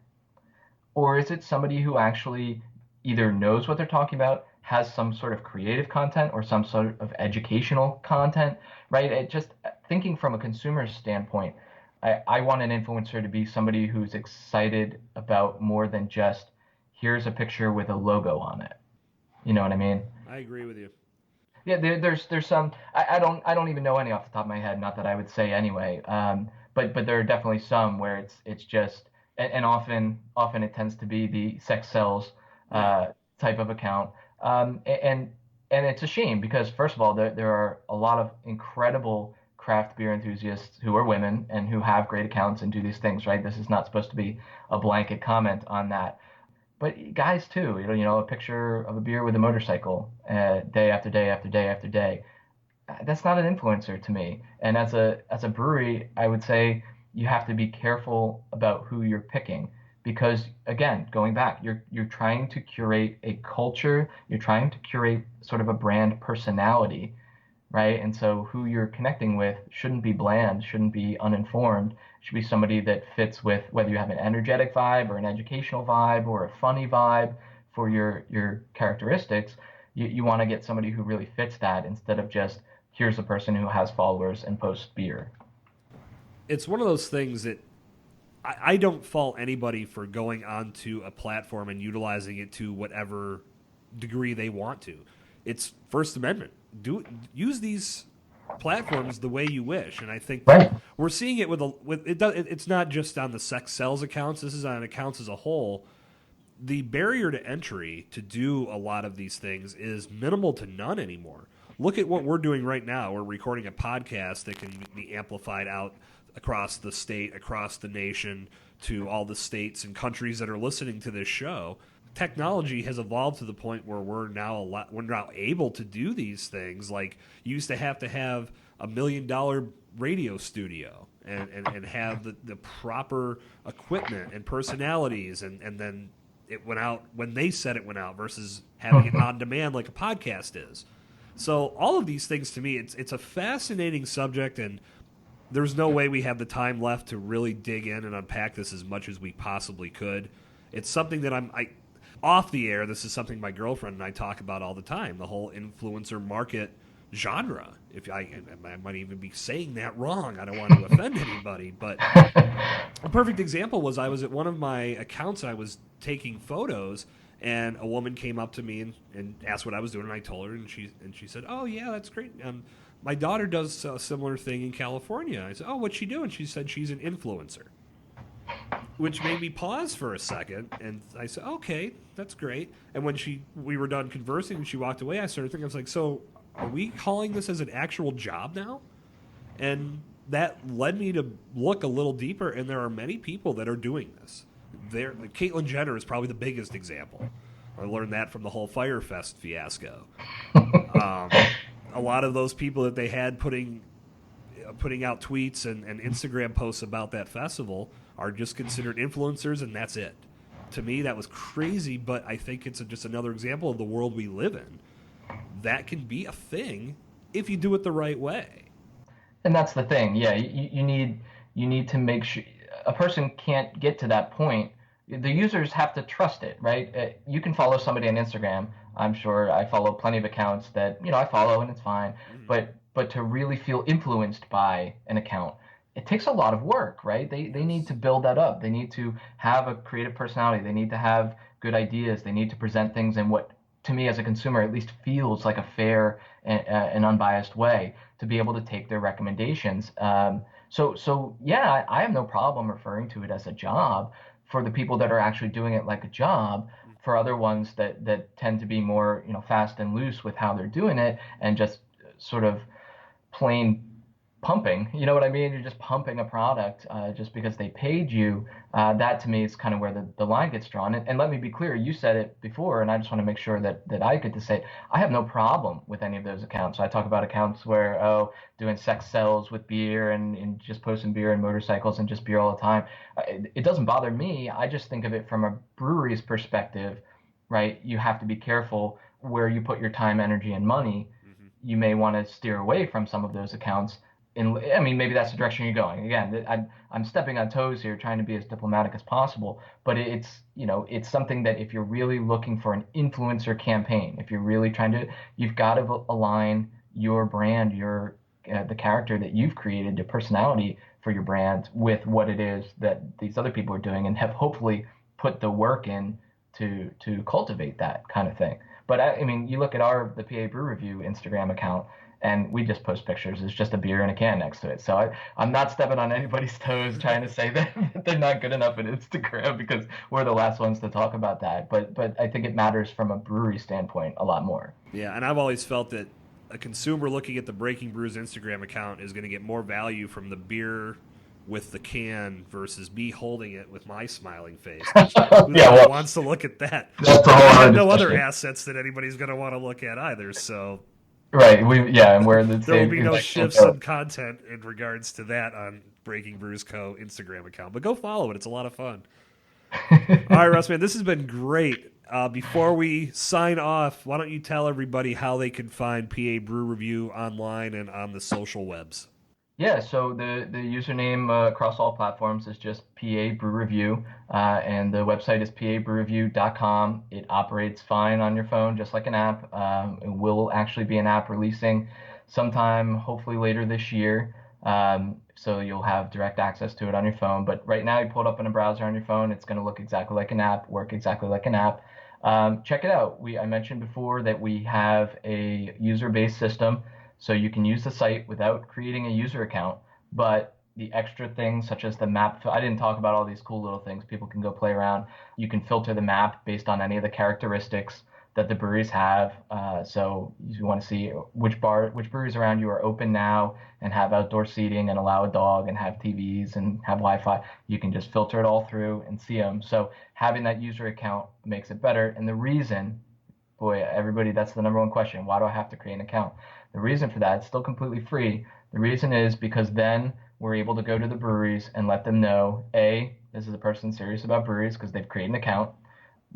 or is it somebody who actually either knows what they're talking about, has some sort of creative content or some sort of educational content, right? It just thinking from a consumer standpoint, I want an influencer to be somebody who's excited about more than just here's a picture with a logo on it. You know what I mean? I agree with you. Yeah, there's some I don't even know any off the top of my head. Not that I would say anyway. But there are definitely some where it's just and often it tends to be the sex sells Right. type of account. And it's a shame because first of all there are a lot of incredible craft beer enthusiasts who are women and who have great accounts and do these things, right? This is not supposed to be a blanket comment on that, but guys too, a picture of a beer with a motorcycle, day after day after day after day. That's not an influencer to me. And as a brewery, I would say you have to be careful about who you're picking because again, going back, you're trying to curate a culture, you're trying to curate sort of a brand personality, right? And so who you're connecting with shouldn't be bland, shouldn't be uninformed. It should be somebody that fits with whether you have an energetic vibe or an educational vibe or a funny vibe for your characteristics. You want to get somebody who really fits that instead of just here's a person who has followers and posts beer. It's one of those things that I don't fault anybody for going onto a platform and utilizing it to whatever degree they want to. It's First Amendment. Use these platforms the way you wish, and I think that Right. we're seeing it with it. It's not just on the sex sells accounts. This is on accounts as a whole. The barrier to entry to do a lot of these things is minimal to none anymore. Look at what we're doing right now. We're recording a podcast that can be amplified out across the state, across the nation, to all the states and countries that are listening to this show. Technology has evolved to the point where we're now able to do these things. Like you used to have $1 million radio studio and have the proper equipment and personalities, and then it went out when they said it went out versus having it on demand like a podcast is. So all of these things to me, it's a fascinating subject, and there's no way we have the time left to really dig in and unpack this as much as we possibly could. It's something that I off the air. This is something my girlfriend and I talk about all the time. The whole influencer market genre. If I might even be saying that wrong. I don't want to offend anybody, but a perfect example was I was at one of my accounts and I was taking photos, and a woman came up to me and asked what I was doing, and I told her, and she said, "Oh yeah, that's great. My daughter does a similar thing in California." I said, "Oh, what's she doing?" She said she's an influencer, which made me pause for a second, and I said, "Okay, that's great." And when we were done conversing and she walked away, I started thinking, I was like, "So are we calling this as an actual job now?" And that led me to look a little deeper, and there are many people that are doing this. Caitlyn Jenner is probably the biggest example. I learned that from the whole Firefest fiasco. Um, a lot of those people that they had putting out tweets and Instagram posts about that festival are just considered influencers, and that's it. To me, that was crazy, but I think it's just another example of the world we live in. That can be a thing if you do it the right way. And that's the thing. Yeah, you need to make sure a person can't get to that point. The users have to trust it, right? You can follow somebody on Instagram. I'm sure I follow plenty of accounts that I follow and it's fine. Mm, But to really feel influenced by an account, it takes a lot of work, right? They need yes. to build that up. They need to have a creative personality. They need to have good ideas. They need to present things in what, to me as a consumer, at least feels like a fair and unbiased way to be able to take their recommendations. So yeah, I have no problem referring to it as a job for the people that are actually doing it like a job. For other ones that tend to be more fast and loose with how they're doing it and just sort of plain pumping. You know what I mean? You're just pumping a product just because they paid you. That to me is kind of where the line gets drawn. And let me be clear, you said it before, and I just want to make sure that I get to say it. I have no problem with any of those accounts. So I talk about accounts where, doing sex sells with beer and just posting beer and motorcycles and just beer all the time. It doesn't bother me. I just think of it from a brewery's perspective, right? You have to be careful where you put your time, energy, and money. Mm-hmm. you may want to steer away from some of those accounts. I mean, maybe that's the direction you're going. Again, I'm stepping on toes here, trying to be as diplomatic as possible. But it's something that if you're really looking for an influencer campaign, if you're really trying to, you've got to align your brand, the character that you've created, the personality for your brand with what it is that these other people are doing, and have hopefully put the work in to cultivate that kind of thing. But I mean, you look at the PA Brew Review Instagram account, and we just post pictures. It's just a beer and a can next to it. So I'm not stepping on anybody's toes trying to say that they're not good enough at Instagram, because we're the last ones to talk about that. But I think it matters from a brewery standpoint a lot more. Yeah, and I've always felt that a consumer looking at the Breaking Brews Instagram account is going to get more value from the beer with the can versus me holding it with my smiling face. Who wants to look at that? That's a whole I other have no other discussion. assets that anybody's going to want to look at either. So Right. And we're the there will same be no exact same shifts in boat. content in regards to that on Breaking Brews Co. Instagram account. But go follow it. It's a lot of fun. All right, Russ, man, this has been great. Before we sign off, why don't you tell everybody how they can find PA Brew Review online and on the social webs? Yeah, so the username across all platforms is just PA Brew Review, and the website is pabrewreview.com. It operates fine on your phone, just like an app. It will actually be an app releasing sometime, hopefully later this year. So you'll have direct access to it on your phone. But right now, you pull it up in a browser on your phone. It's going to look exactly like an app, work exactly like an app. Check it out. I mentioned before that we have a user-based system, so you can use the site without creating a user account. But the extra things, such as the map, I didn't talk about all these cool little things people can go play around. You can filter the map based on any of the characteristics that the breweries have. So you want to see which breweries around you are open now and have outdoor seating and allow a dog and have TVs and have Wi-Fi. You can just filter it all through and see them. So having that user account makes it better. And the reason, boy, everybody, that's the number one question. Why do I have to create an account? The reason for that, it's still completely free. The reason is because then we're able to go to the breweries and let them know, A, this is a person serious about breweries because they've created an account.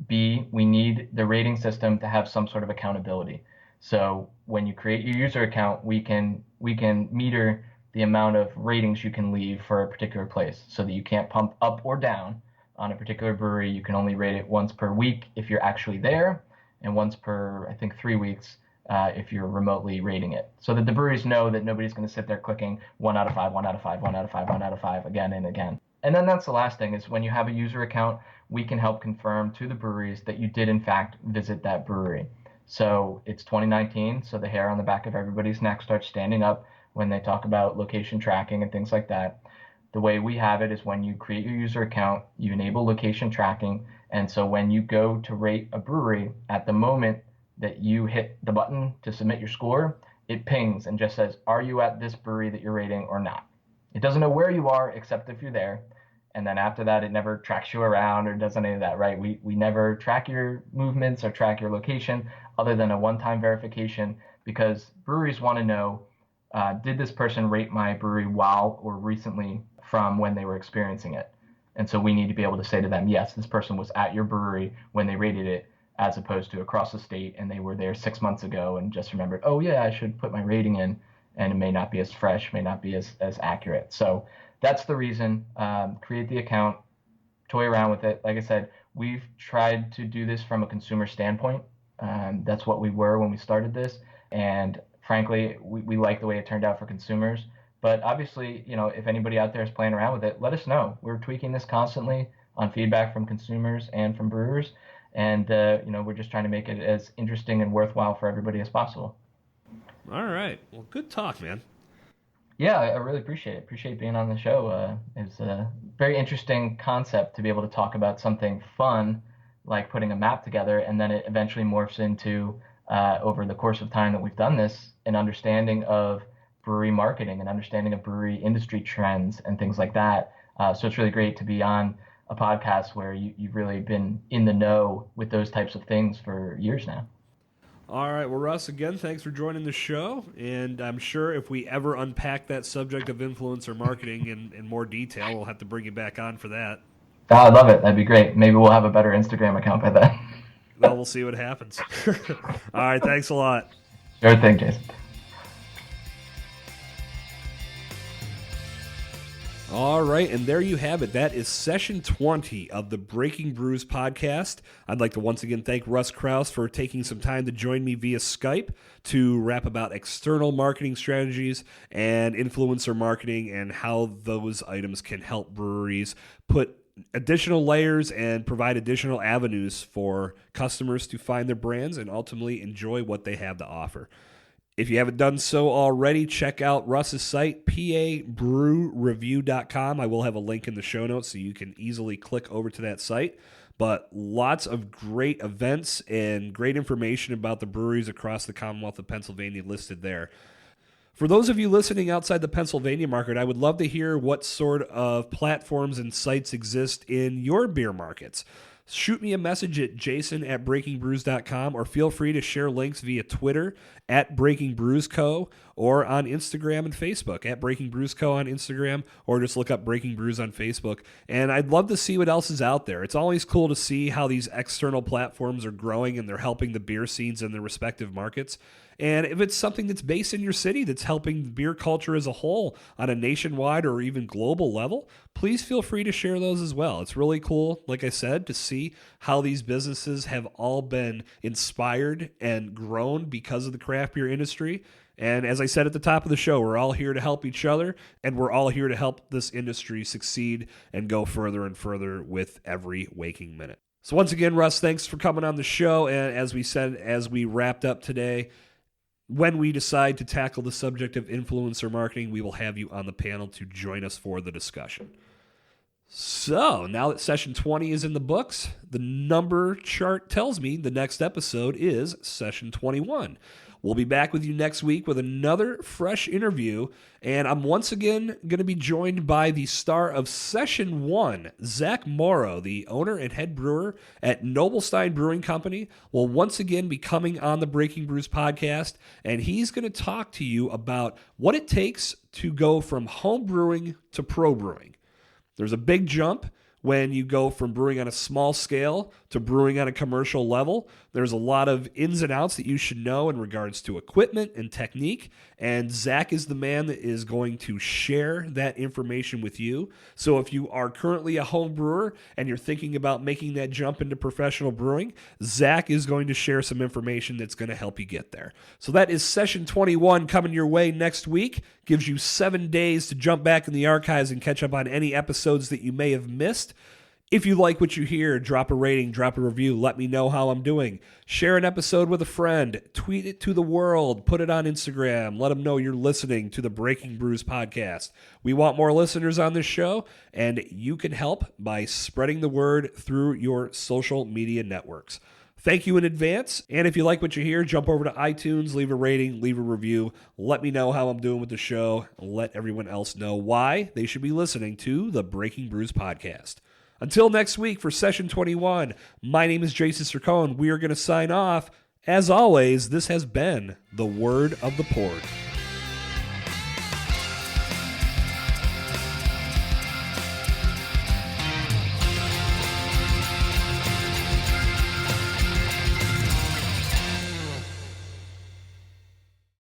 B, we need the rating system to have some sort of accountability. So when you create your user account, we can meter the amount of ratings you can leave for a particular place, so that you can't pump up or down on a particular brewery. You can only rate it once per week if you're actually there, and once per, I think, 3 weeks if you're remotely rating it. So that the breweries know that nobody's going to sit there clicking 1 out of 5, 1 out of 5, 1 out of 5, 1 out of 5 again and again. And then that's the last thing, is when you have a user account, we can help confirm to the breweries that you did in fact visit that brewery. So it's 2019, so the hair on the back of everybody's neck starts standing up when they talk about location tracking and things like that. The way we have it is when you create your user account, you enable location tracking. And so when you go to rate a brewery, at the moment that you hit the button to submit your score, it pings and just says, are you at this brewery that you're rating or not? It doesn't know where you are except if you're there. And then after that, it never tracks you around or does any of that, right? We never track your movements or track your location other than a one-time verification, because breweries want to know, did this person rate my brewery while or recently from when they were experiencing it? And so we need to be able to say to them, yes, this person was at your brewery when they rated it, as opposed to across the state and they were there 6 months ago and just remembered, oh yeah, I should put my rating in, and it may not be as fresh, may not be as accurate. So that's the reason. Create the account, toy around with it. Like I said, we've tried to do this from a consumer standpoint. That's what we were when we started this, and frankly, we like the way it turned out for consumers. But obviously, if anybody out there is playing around with it, let us know. We're tweaking this constantly on feedback from consumers and from brewers, and we're just trying to make it as interesting and worthwhile for everybody as possible. All right. Well, good talk, man. Yeah, I really appreciate it. Appreciate being on the show. It's a very interesting concept to be able to talk about something fun, like putting a map together, and then it eventually morphs into, over the course of time that we've done this, an understanding of brewery marketing, an understanding of brewery industry trends, and things like that. So it's really great to be on a podcast where you've really been in the know with those types of things for years now. All right. Well, Russ, again, thanks for joining the show. And I'm sure if we ever unpack that subject of influencer marketing in more detail, we'll have to bring you back on for that. Oh, I love it. That'd be great. Maybe we'll have a better Instagram account by then. Well, we'll see what happens. All right. Thanks a lot. Sure thing, Jason. All right, and there you have it. That is session 20 of the Breaking Brews podcast. I'd like to once again thank Russ Kraus for taking some time to join me via Skype to rap about external marketing strategies and influencer marketing and how those items can help breweries put additional layers and provide additional avenues for customers to find their brands and ultimately enjoy what they have to offer. If you haven't done so already, check out Russ's site, pabrewreview.com. I will have a link in the show notes so you can easily click over to that site. But lots of great events and great information about the breweries across the Commonwealth of Pennsylvania listed there. For those of you listening outside the Pennsylvania market, I would love to hear what sort of platforms and sites exist in your beer markets. Shoot me a message at jason@breakingbrews.com or feel free to share links via Twitter at Breaking Brews Co. or on Instagram and Facebook at Breaking Brews Co. on Instagram, or just look up Breaking Brews on Facebook. And I'd love to see what else is out there. It's always cool to see how these external platforms are growing and they're helping the beer scenes in their respective markets. And if it's something that's based in your city that's helping the beer culture as a whole on a nationwide or even global level, please feel free to share those as well. It's really cool, like I said, to see how these businesses have all been inspired and grown because of the craft beer industry. And as I said at the top of the show, we're all here to help each other, and we're all here to help this industry succeed and go further and further with every waking minute. So once again, Russ, thanks for coming on the show. And as we said, as we wrapped up today, when we decide to tackle the subject of influencer marketing, we will have you on the panel to join us for the discussion. So now that session 20 is in the books, the number chart tells me the next episode is session 21. We'll be back with you next week with another fresh interview, and I'm once again going to be joined by the star of Session 1, Zach Morrow, the owner and head brewer at Noblestein Brewing Company, will once again be coming on the Breaking Brews podcast, and he's going to talk to you about what it takes to go from home brewing to pro brewing. There's a big jump when you go from brewing on a small scale to brewing on a commercial level. There's a lot of ins and outs that you should know in regards to equipment and technique, and Zach is the man that is going to share that information with you. So if you are currently a home brewer and you're thinking about making that jump into professional brewing, Zach is going to share some information that's going to help you get there. So that is session 21 coming your way next week. Gives you 7 days to jump back in the archives and catch up on any episodes that you may have missed. If you like what you hear, drop a rating, drop a review, let me know how I'm doing. Share an episode with a friend, tweet it to the world, put it on Instagram, let them know you're listening to the Breaking Brews podcast. We want more listeners on this show, and you can help by spreading the word through your social media networks. Thank you in advance, and if you like what you hear, jump over to iTunes, leave a rating, leave a review, let me know how I'm doing with the show, let everyone else know why they should be listening to the Breaking Brews podcast. Until next week for session 21, my name is Jason Sircone. We are going to sign off. As always, this has been the Word of the Port.